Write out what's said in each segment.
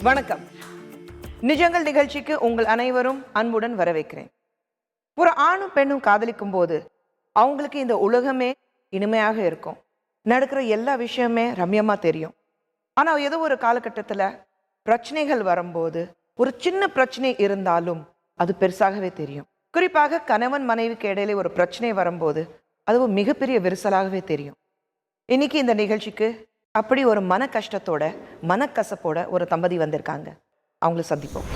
வணக்கம். நிஜங்கள் நிகழ்ச்சிக்கு உங்கள் அனைவரும் அன்புடன் வரவேற்கிறேன். ஒரு ஆணும் பெண்ணும் காதலிக்கும் போது அவங்களுக்கு இந்த உலகமே இனிமையாக இருக்கும். நடக்கிற எல்லா விஷயமே ரம்யமா தெரியும். ஆனா ஏதோ ஒரு காலகட்டத்தில் பிரச்சனைகள் வரும்போது ஒரு சின்ன பிரச்சனை இருந்தாலும் அது பெருசாகவே தெரியும். குறிப்பாக கணவன் மனைவிக்கு இடையிலே ஒரு பிரச்சனை வரும்போது அது மிகப்பெரிய விரிசலாகவே தெரியும். இன்னைக்கு இந்த நிகழ்ச்சிக்கு அப்படி ஒரு மன கஷ்டத்தோட மனக்கசப்போட ஒரு தம்பதி வந்திருக்காங்க. அவங்கள சந்திப்போம்.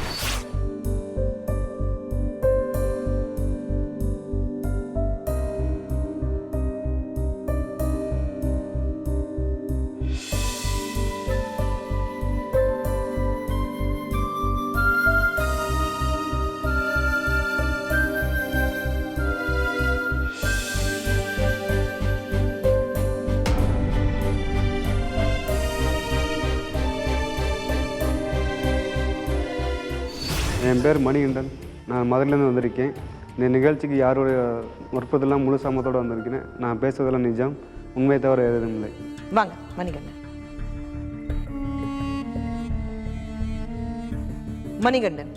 என் பேர் மணிகண்டன். நான் மதுரையிலேருந்து வந்திருக்கேன். இந்த நிகழ்ச்சிக்கு யாருடைய முற்பதெல்லாம் முழு சமத்தோடு வந்திருக்கேன். நான் பேசுவதெல்லாம் நிஜம், உண்மை தவிர எதுவும் இல்லை. வாங்க மணிகண்டன். மணிகண்டன்,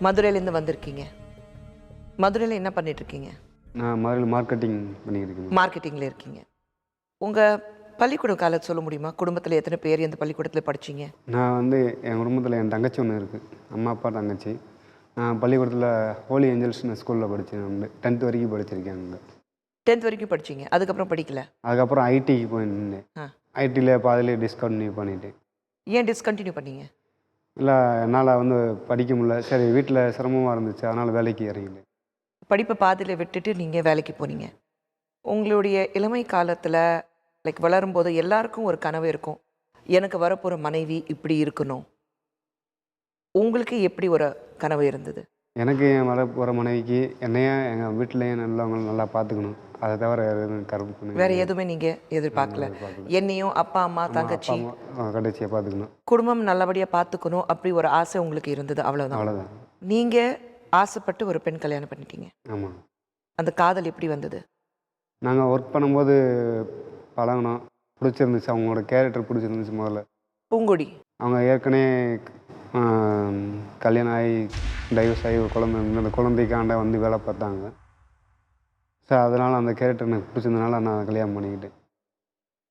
மதுரையிலேருந்து வந்திருக்கீங்க. மதுரையில் என்ன பண்ணிட்டு இருக்கீங்க? நான் மதுரையில் மார்க்கெட்டிங் பண்ணியிருக்கேன். மார்க்கெட்டிங்கில் இருக்கீங்க. உங்கள் பள்ளிக்கூடம் காலத்தை சொல்ல முடியுமா? குடும்பத்தில் எத்தனை பேர் எந்த பள்ளிக்கூடத்தில் படிச்சீங்க? நான் என் குடும்பத்தில் என் தங்கச்சி ஒன்று இருக்குது. அம்மா அப்பா தங்கச்சி. நான் பள்ளிக்கூடத்தில் ஹோலி ஏஞ்சல்ஸ்னு ஸ்கூலில் படித்தேன். 10th வரைக்கும் படிச்சிருக்கேன். அங்கே 10th வரைக்கும் படிச்சீங்க. அதுக்கப்புறம் படிக்கல? அதுக்கப்புறம் ஐடிக்கு போயிருந்தேன். ஐடியில் பாதிலே டிஸ்கண்டினியூ பண்ணிட்டேன். ஏன் டிஸ்கண்டினியூ பண்ணீங்க? இல்லை, என்னால் படிக்க முடியல. சரி, வீட்டில் சிரமமாக இருந்துச்சு, அதனால் வேலைக்கு இறங்கிட்டேன். படிப்பை பாதியில் விட்டுட்டு நீங்கள் வேலைக்கு போனீங்க. உங்களுடைய இளமை காலத்தில் வளரும்போது எல்லாருக்கும் ஒரு கனவு இருக்கும், எனக்கு வரப்போகிற மனைவி இப்படி இருக்கணும். உங்களுக்கு எப்படி ஒரு கனவு இருந்தது? எனக்கு என் வரப்போகிற மனைவிக்கு என்னையும் எங்கள் வீட்டிலையும் நல்லவங்க நல்லா பார்த்துக்கணும். அதை தவிர வேறு எதுவுமே நீங்கள் எதிர்பார்க்கல? என்னையும் அப்பா அம்மா தங்கச்சி கடைசியை பார்த்துக்கணும், குடும்பம் நல்லபடியாக பார்த்துக்கணும், அப்படி ஒரு ஆசை உங்களுக்கு இருந்தது. அவ்வளோதான். நீங்கள் ஆசைப்பட்டு ஒரு பெண் கல்யாணம் பண்ணிட்டீங்க. ஆமாம். அந்த காதல் எப்படி வந்தது? நாங்கள் ஒர்க் பண்ணும்போது பழகணும், பிடிச்சிருந்துச்சு. அவங்களோட கேரக்டர் பிடிச்சிருந்துச்சு. முதல்ல பூங்கொடி அவங்க ஏற்கனவே கல்யாணம் ஆகி டைவர்ஸ் ஆகி ஒரு குழந்தை, அந்த குழந்தைக்காண்ட வேலை பார்த்தாங்க. ஸோ அதனால் அந்த கேரக்டர் எனக்கு பிடிச்சிருந்தனால நான் கல்யாணம் பண்ணிக்கிட்டேன்.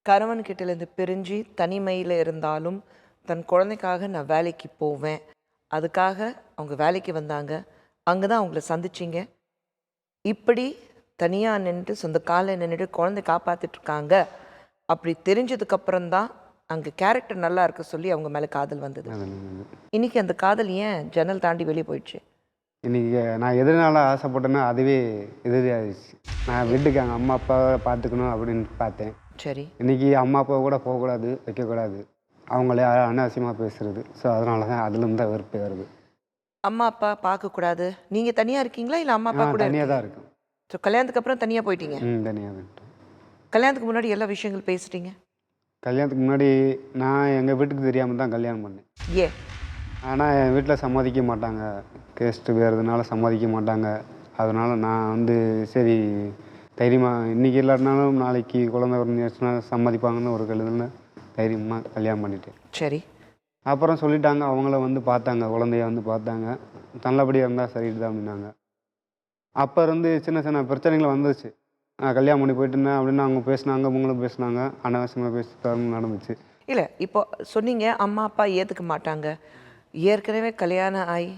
கணவன் கிட்டேருந்து பிரிஞ்சு தனிமையில் இருந்தாலும் தன் குழந்தைக்காக நான் வேலைக்கு போவேன், அதுக்காக அவங்க வேலைக்கு வந்தாங்க. அங்கே தான் அவங்கள சந்திச்சிங்க. இப்படி தனியாக நின்றுட்டு சொந்த காலில் நின்றுட்டு குழந்தை காப்பாற்றிட்டுருக்காங்க அப்படி தெரிஞ்சதுக்கப்புறம்தான் அங்கே கேரக்டர் நல்லா இருக்க சொல்லி அவங்க மேலே காதல் வந்தது. இன்னைக்கு அந்த காதல் ஏன் ஜன்னல் தாண்டி வெளியே போயிடுச்சு? இன்றைக்கி நான் எதனால ஆசைப்பட்டேன்னா அதுவே எதிரியாகிடுச்சு. நான் வீட்டுக்கு எங்கள் அம்மா அப்பாவை பார்த்துக்கணும் அப்படின்னு பார்த்தேன். சரி. இன்றைக்கி அம்மா அப்பா கூட போகக்கூடாது, வைக்கக்கூடாது, அவங்களே அனாவசியமாக பேசுகிறது. ஸோ அதனால தான் அதுலேருந்து தான் வெறுப்பே வருது. அம்மா அப்பா பார்க்கக்கூடாது. நீங்கள் தனியாக இருக்கீங்களா இல்லை அம்மா அப்பா கூட? தனியாக தான் இருக்கும். ஸோ கல்யாணத்துக்கு அப்புறம் தனியாக போயிட்டீங்க? தனியாக தான். கல்யாணத்துக்கு முன்னாடி எல்லா விஷயங்கள் பேசிட்டீங்க? கல்யாணத்துக்கு முன்னாடி நான் எங்கள் வீட்டுக்கு தெரியாமல் தான் கல்யாணம் பண்ணேன். ஏன்? ஆனால் என் வீட்டில் சம்மதிக்க மாட்டாங்க, கேஸ்ட்டு வேறுதுனால சம்மதிக்க மாட்டாங்க. அதனால் நான் சரி தைரியமாக இன்றைக்கி இல்லாட்டினாலும் நாளைக்கு குழந்தை வந்துச்சுன்னா சம்மதிப்பாங்கன்னு ஒரு கழுதுன்னு தைரியமாக கல்யாணம் பண்ணிட்டேன். சரி. அப்புறம் சொல்லிட்டாங்க, அவங்கள பார்த்தாங்க, குழந்தைய பார்த்தாங்க, நல்லபடியாக இருந்தால் சரிட்டு தான் அப்படின்னாங்க. அப்போ சின்ன சின்ன பிரச்சனைகள் வந்துச்சு. நான் கல்யாணம் பண்ணி போயிட்டுருந்தேன் அப்படின்னு அவங்க பேசினாங்க, அவங்களும் பேசினாங்க, அனாவசியமாக பேசி நடந்துச்சு. இல்லை, இப்போ சொன்னீங்க அம்மா அப்பா ஏற்றுக்க மாட்டாங்க. ஏற்கனவே கல்யாணம் ஆகி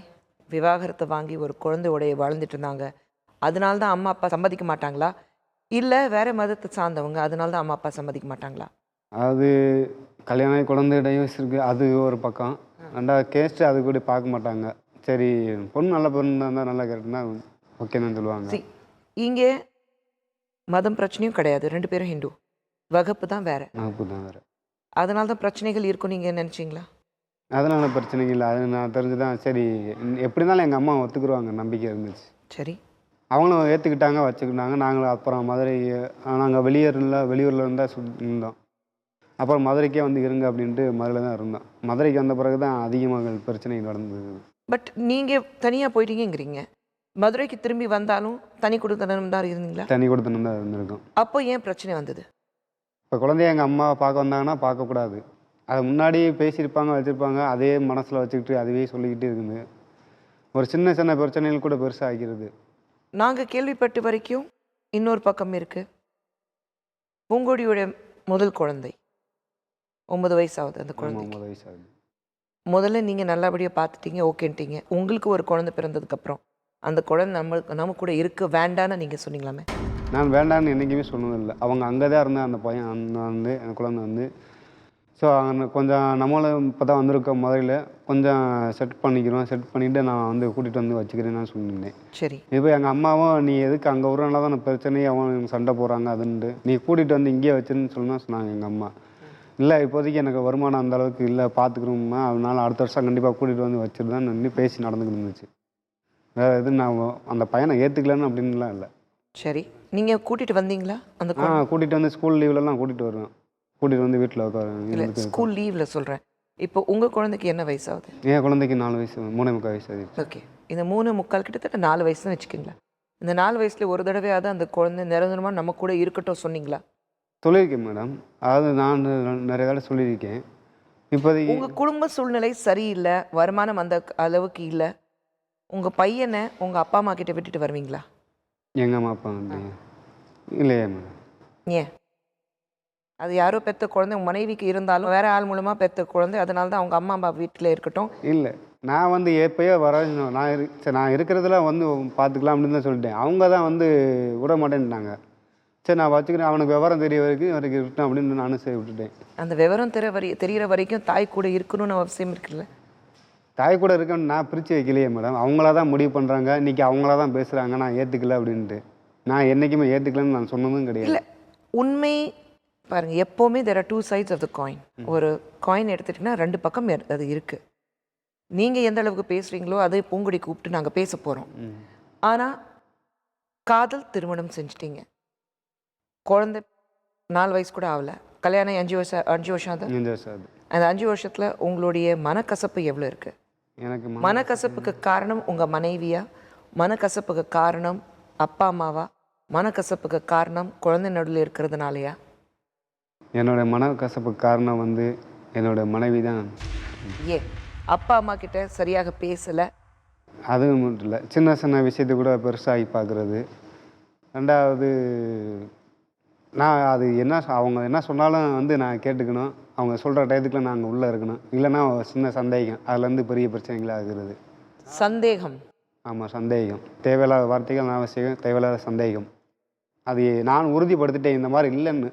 விவாகரத்தை வாங்கி ஒரு குழந்தையோடைய வாழ்ந்துட்டு இருந்தாங்க, அதனால தான் அம்மா அப்பா சம்மதிக்க மாட்டாங்களா? இல்லை வேறு மதத்தை சார்ந்தவங்க அதனால தான் அம்மா அப்பா சம்மதிக்க மாட்டாங்களா? அது கல்யாணம் ஆகி குழந்தை டைவர்ஸ் இருக்குது, அது ஒரு பக்கம். ரெண்டாவது கேஸ்ட்டு அது கூட பார்க்க மாட்டாங்க. சரி, பொண்ணு நல்ல பொண்ணு இருந்தால் நல்லா கேட்டுனா ஓகேன்னு சொல்லுவாங்க. இங்கே மதம் பிரச்சனையும் கிடையாது, 2 பேரும் ஹிந்து, வகுப்பு தான் வேறு. அதனால தான் பிரச்சனைகள் இருக்கும் நீங்கள் நினச்சிங்களா? அதனால பிரச்சனைகள் இல்லை, அது நான் தெரிஞ்சுதான். சரி, எப்படி இருந்தாலும் எங்கள் அம்மா ஒத்துக்குருவாங்க நம்பிக்கை இருந்துச்சு. சரி. அவங்களும் ஏற்றுக்கிட்டாங்க, வச்சுக்கிட்டாங்க. நாங்களும் அப்புறம் மதுரை, நாங்கள் வெளியூரில் இருந்தால் இருந்தோம். அப்புறம் மதுரைக்கே இருங்க அப்படின்ட்டு மதுரையில் தான் இருந்தோம். மதுரைக்கு வந்த பிறகு தான் அதிகமாக பிரச்சனைகள் நடந்தது. பட் நீங்கள் தனியாக போயிட்டீங்கிறீங்க, மதுரைக்கு திரும்பி வந்தாலும் தனி கொடுத்தனம் தான் இருந்தீங்களா? தனி கொடுத்தனம் தான் இருந்திருக்கும். அப்போ ஏன் பிரச்சனை வந்தது? இப்போ குழந்தைய எங்கள் அம்மா பார்க்க வந்தாங்கன்னா பார்க்கக்கூடாது, அதை முன்னாடி பேசியிருப்பாங்க வச்சுருப்பாங்க, அதே மனசில் வச்சுக்கிட்டு அதுவே சொல்லிக்கிட்டு இருக்குது. ஒரு சின்ன சின்ன பிரச்சனைகள் கூட பெருசாக ஆகிறது. நாங்கள் கேள்விப்பட்ட வரைக்கும் இன்னொரு பக்கம் இருக்கு. பூங்கொடியோட முதல் குழந்தை 9 வயசாகுது அந்த ஆமாம், குழந்தைக்கு. 9 வயசு ஆகுது. முதல்ல நீங்கள் நல்லபடியாக பார்த்துட்டீங்க, ஓகேன்ட்டீங்க. உங்களுக்கு ஒரு குழந்தை பிறந்ததுக்கப்புறம் அந்த குழந்தை நம்ம கூட இருக்க வேண்டான்னு நீங்கள் சொன்னீங்களாமே. நான் வேண்டான்னு என்றைக்குமே சொன்னதில்லை. அவங்க அங்கே தான் இருந்தேன். அந்த பையன் வந்து அந்த குழந்தை வந்து ஸோ அங்கே கொஞ்சம் நம்மளும் இப்போ தான் வந்திருக்கோம். முதல்ல கொஞ்சம் செட் பண்ணிக்கிறோம், செட் பண்ணிவிட்டு நான் வந்து கூட்டிகிட்டு வந்து வச்சுக்கிறேன்னு சொல்லியிருந்தேன். சரி. இப்போ எங்கள் அம்மாவும் நீ எதுக்கு அங்கே விட்றனால தான் பிரச்சனையே, அவன் சண்டை போடுறாங்க அதுன்ட்டு, நீ கூட்டிகிட்டு வந்து இங்கேயே வச்சுன்னு சொன்னாங்க எங்கள் அம்மா. இல்லை இப்போதைக்கு எனக்கு வருமானம் அந்த அளவுக்கு இல்லை, பார்த்துக்கணுமா, அதனால அடுத்த வருஷம் கண்டிப்பாக கூட்டிகிட்டு வந்து வச்சுருதான் நின்று பேசி நடந்துக்கிட்டு இருந்துச்சு. வேறு எதுவும் நான் அந்த பையனை ஏற்றுக்கலன்னு அப்படின்லாம் இல்லை. சரி, நீங்கள் கூட்டிகிட்டு வந்தீங்களா அந்த கூட்டிகிட்டு வந்து ஸ்கூல் லீவ்லலாம் கூட்டிகிட்டு வருவேன். கூட்டிகிட்டு வந்து வீட்டில் இல்லை, ஸ்கூல் லீவில் சொல்கிறேன். இப்போ உங்கள் குழந்தைக்கு என்ன வயசாகுது? என் குழந்தைக்கு 4 வயசு, 3.25 வயசு ஆகிடுச்சு. ஓகே, இந்த 3.25 கிட்டத்தட்ட 4 வயசுன்னு வச்சுக்கோங்களேன். இந்த 4 வயசுல ஒரு தடவையாவது அந்த குழந்தை நிரந்தரமாக நம்ம கூட இருக்கட்டும் சொன்னீங்களா? சொல்லியிருக்கேன் மேடம். அதாவது நான் நிறைய தடவை சொல்லியிருக்கேன். இப்போதைக்கு உங்கள் குடும்ப சூழ்நிலை சரியில்லை, வருமானம் அந்த அளவுக்கு இல்லை, உங்கள் பையனை உங்கள் அப்பா அம்மா கிட்ட விட்டுட்டு வருவீங்களா? எங்கள் அம்மா அப்பா வந்து இல்லையே மேடம். ஏன்? அது யாரோ பெற்ற குழந்தை, உங்கள் மனைவிக்கு இருந்தாலும் வேற ஆள் மூலமாக பெற்ற குழந்தை, அதனால தான் அவங்க அம்மா அப்பா வீட்டில் இருக்கட்டும். இல்லை, நான் வந்து எப்போயோ சரி நான் இருக்கிறதுல வந்து பார்த்துக்கலாம் அப்படின்னு தான் சொல்லிட்டேன். அவங்க தான் வந்து விட மாட்டேன்ட்டாங்க. சரி நான் வச்சுக்கிறேன், அவனுக்கு விவரம் தெரிய வரைக்கும் இருக்கட்டும் அப்படின்னு நானும் சரி விட்டுட்டேன். அந்த விவரம் தெரிகிற வரைக்கும் தாய் கூட இருக்கணும்னு அவசியம் இருக்குல்ல? தாய் கூட இருக்கேன்னு நான் பிரித்து வைக்கலையே மேடம். அவங்களா தான் முடிவு பண்ணுறாங்க. இன்றைக்கி அவங்களா தான் பேசுகிறாங்க நான் ஏற்றுக்கல அப்படின்ட்டு. நான் என்றைக்குமே ஏற்றுக்கலன்னு நான் சொன்னதும் கிடையாது. இல்லை, உண்மை பாருங்கள், எப்போவுமே there are two sides of the coin. ஒரு காயின் எடுத்துட்டிங்கன்னா 2 பக்கம் அது இருக்குது. நீங்கள் எந்த அளவுக்கு பேசுகிறீங்களோ அதை பூங்குடி கூப்பிட்டு நாங்கள் பேச போகிறோம். ஆனால் காதல் திருமணம் செஞ்சிட்டீங்க, குழந்தை 4 வயசு கூட ஆகலை, கல்யாணம் 5 வருஷம் அது. 5 வருஷம் ஆகுது. அந்த 5 வருஷத்தில் உங்களுடைய மனக்கசப்பு எவ்வளோ இருக்குது? எனக்கு மனக்கசப்புக்கு காரணம் உங்கள் மனைவியா? மனக்கசப்புக்கு காரணம் அப்பா அம்மாவா? மனக்கசப்புக்கு காரணம் குழந்தை நடுவில் இருக்கிறதுனாலயா? என்னோடய மனக்கசப்புக்கு காரணம் வந்து என்னோடய மனைவி தான். ஏன் அப்பா அம்மா கிட்ட சரியாக பேசலை? அதுவும் மட்டும் இல்லை, சின்ன சின்ன விஷயத்தை கூட பெருசாகி பார்க்குறது. ரெண்டாவது நான் அது என்ன அவங்க என்ன சொன்னாலும் வந்து நான் கேட்டுக்கணும். அவங்க சொல்கிற டயத்துக்குள்ள நாங்கள் உள்ளே இருக்கணும். இல்லைன்னா சின்ன சந்தேகம், அதுலேருந்து பெரிய பிரச்சனைகளாக ஆகிறது. சந்தேகம்? ஆமாம், சந்தேகம். தேவையில்லாத வார்த்தைகள் அவசியம், தேவையில்லாத சந்தேகம். அது நான் உறுதிப்படுத்திட்டேன் இந்த மாதிரி இல்லைன்னு.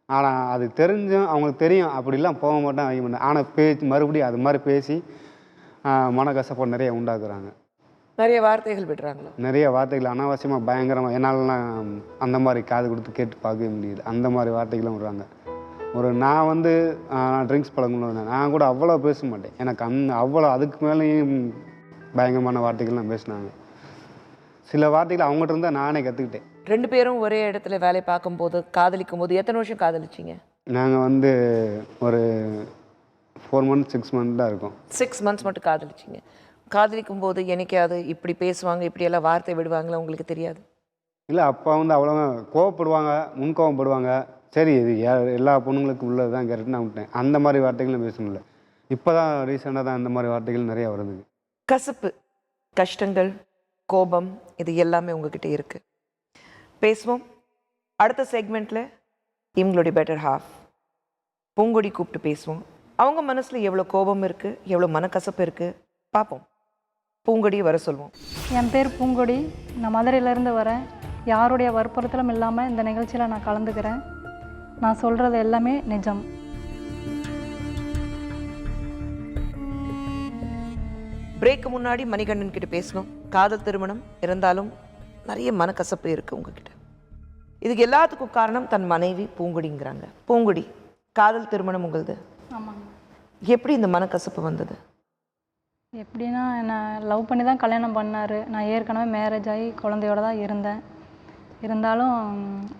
ஆனால் அது தெரிஞ்சும் அவங்களுக்கு தெரியும், அப்படிலாம் போக மாட்டேன், வைக்க மாட்டேன். ஆனால் மறுபடியும் அது மாதிரி பேசி மனக்கசப்பை நிறைய உண்டாக்குறாங்க. நிறைய வார்த்தைகள் விடுறாங்களா? நிறைய வார்த்தைகள் அனாவசியமாக பயங்கரமாக, என்னாலலாம் அந்த மாதிரி காது கொடுத்து கேட்டு பார்க்கவே முடியுது. அந்த மாதிரி வார்த்தைகளும் விடுறாங்க. நான் வந்து நான் ட்ரிங்க்ஸ் பழக்கணும், நான் கூட அவ்வளோ பேச மாட்டேன். எனக்கு அவ்வளோ அதுக்கு மேலேயும் பயங்கரமான வார்த்தைகள் நான் பேசினாங்க. சில வார்த்தைகள் அவங்ககிட்ட இருந்தால் நானே கற்றுக்கிட்டேன். 2 பேரும் ஒரே இடத்துல வேலை பார்க்கும்போது காதலிக்கும் போது எத்தனை வருஷம் காதலிச்சிங்க? நாங்கள் வந்து ஒரு 4 months 6 months தான் இருக்கும். 6 months மட்டும் காதலிச்சிங்க. காதலிக்கும் போது என்னைக்காவது இப்படி பேசுவாங்க, இப்படியெல்லாம் வார்த்தை விடுவாங்களா உங்களுக்கு தெரியாது? இல்லை, அப்பா வந்து அவ்வளோ கோவப்படுவாங்க, முன்கோவப்படுவாங்க. சரி இது எல்லா பொண்ணுங்களுக்கும் உள்ளது தான் கரெக்ட், நான் விட்டேன். அந்த மாதிரி வார்த்தைகளும் பேசணும்ல. இப்போ தான் ரீசெண்டாக தான் அந்த மாதிரி வார்த்தைகள் நிறையா வருது. கசப்பு, கஷ்டங்கள், கோபம், இது எல்லாமே உங்ககிட்ட இருக்கு. பேசுவோம் அடுத்த செக்மெண்ட்டில். இவங்களுடைய பெட்டர் ஹாஃப் பூங்கொடி கூப்பிட்டு பேசுவோம். அவங்க மனசில் எவ்வளோ கோபம் இருக்குது, எவ்வளோ மனக்கசப்பு இருக்குது பார்ப்போம். பூங்கொடியை வர சொல்லுவோம். என் பேர் பூங்கொடி, நான் மதுரையிலேருந்து வரேன். யாருடைய வற்புறுத்தலும் இல்லாமல் இந்த நிகழ்ச்சியில் நான் கலந்துக்கிறேன். நான் சொல்கிறது எல்லாமே நிஜம். பிரேக்கு முன்னாடி மணிகண்டன் கிட்ட பேசணும். காதல் திருமணம் இருந்தாலும் நிறைய மனக்கசப்பு இருக்குது உங்ககிட்ட. இதுக்கு எல்லாத்துக்கும் காரணம் தன் மனைவி பூங்கொடிங்கிறாங்க. பூங்கொடி, காதல் திருமணம் உங்களுது. ஆமாங்க. எப்படி இந்த மனக்கசப்பு வந்தது? எப்படின்னா, என்னை லவ் பண்ணி தான் கல்யாணம் பண்ணார். நான் ஏற்கனவே மேரேஜ் ஆகி குழந்தையோட தான் இருந்தேன். இருந்தாலும்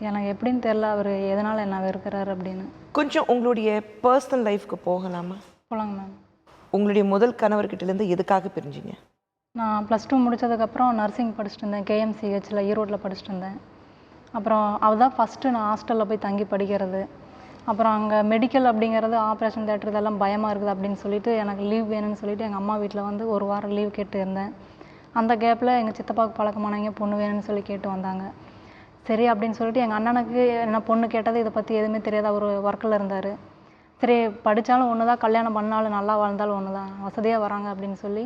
எனக்கு எப்படின்னு தெரில, அவர் எதனால் என்ன வெறுக்கிறாரு அப்படின்னு. கொஞ்சம் உங்களுடைய பர்சனல் லைஃப்க்கு போகலாமா? போலாங்க மேம். உங்களுடைய முதல் கணவர்கிட்டலேருந்து எதுக்காக பிரிஞ்சிங்க? நான் +2 முடித்ததுக்கப்புறம் நர்சிங் படிச்சுட்டு இருந்தேன். KMCHல ஈரோட்டில் படிச்சுட்டு இருந்தேன். அப்புறம் அவள் தான் ஃபஸ்ட்டு நான் ஹாஸ்டலில் போய் தங்கி படிக்கிறது. அப்புறம் அங்கே மெடிக்கல் அப்படிங்கிறது ஆப்ரேஷன் தேட்டர் இதெல்லாம் பயமாக இருக்குது அப்படின்னு சொல்லிட்டு எனக்கு லீவ் வேணும்னு சொல்லிட்டு எங்கள் அம்மா வீட்டில் வந்து ஒரு வாரம் லீவ் கேட்டு இருந்தேன். அந்த கேப்பில் எங்கள் சித்தப்பாவுக்கு பழக்கமானவங்க பொண்ணு வேணும்னு சொல்லி கேட்டு வந்தாங்க. சரி அப்படின்னு சொல்லிட்டு எங்கள் அண்ணனுக்கு என்ன பொண்ணு கேட்டது இதை பற்றி எதுவுமே தெரியாது, அவர் ஒர்க்கில் இருந்தார். சரி படித்தாலும் ஒன்று தான், கல்யாணம் பண்ணாலும் நல்லா வாழ்ந்தாலும் ஒன்று தான், வசதியாக வராங்க அப்படின்னு சொல்லி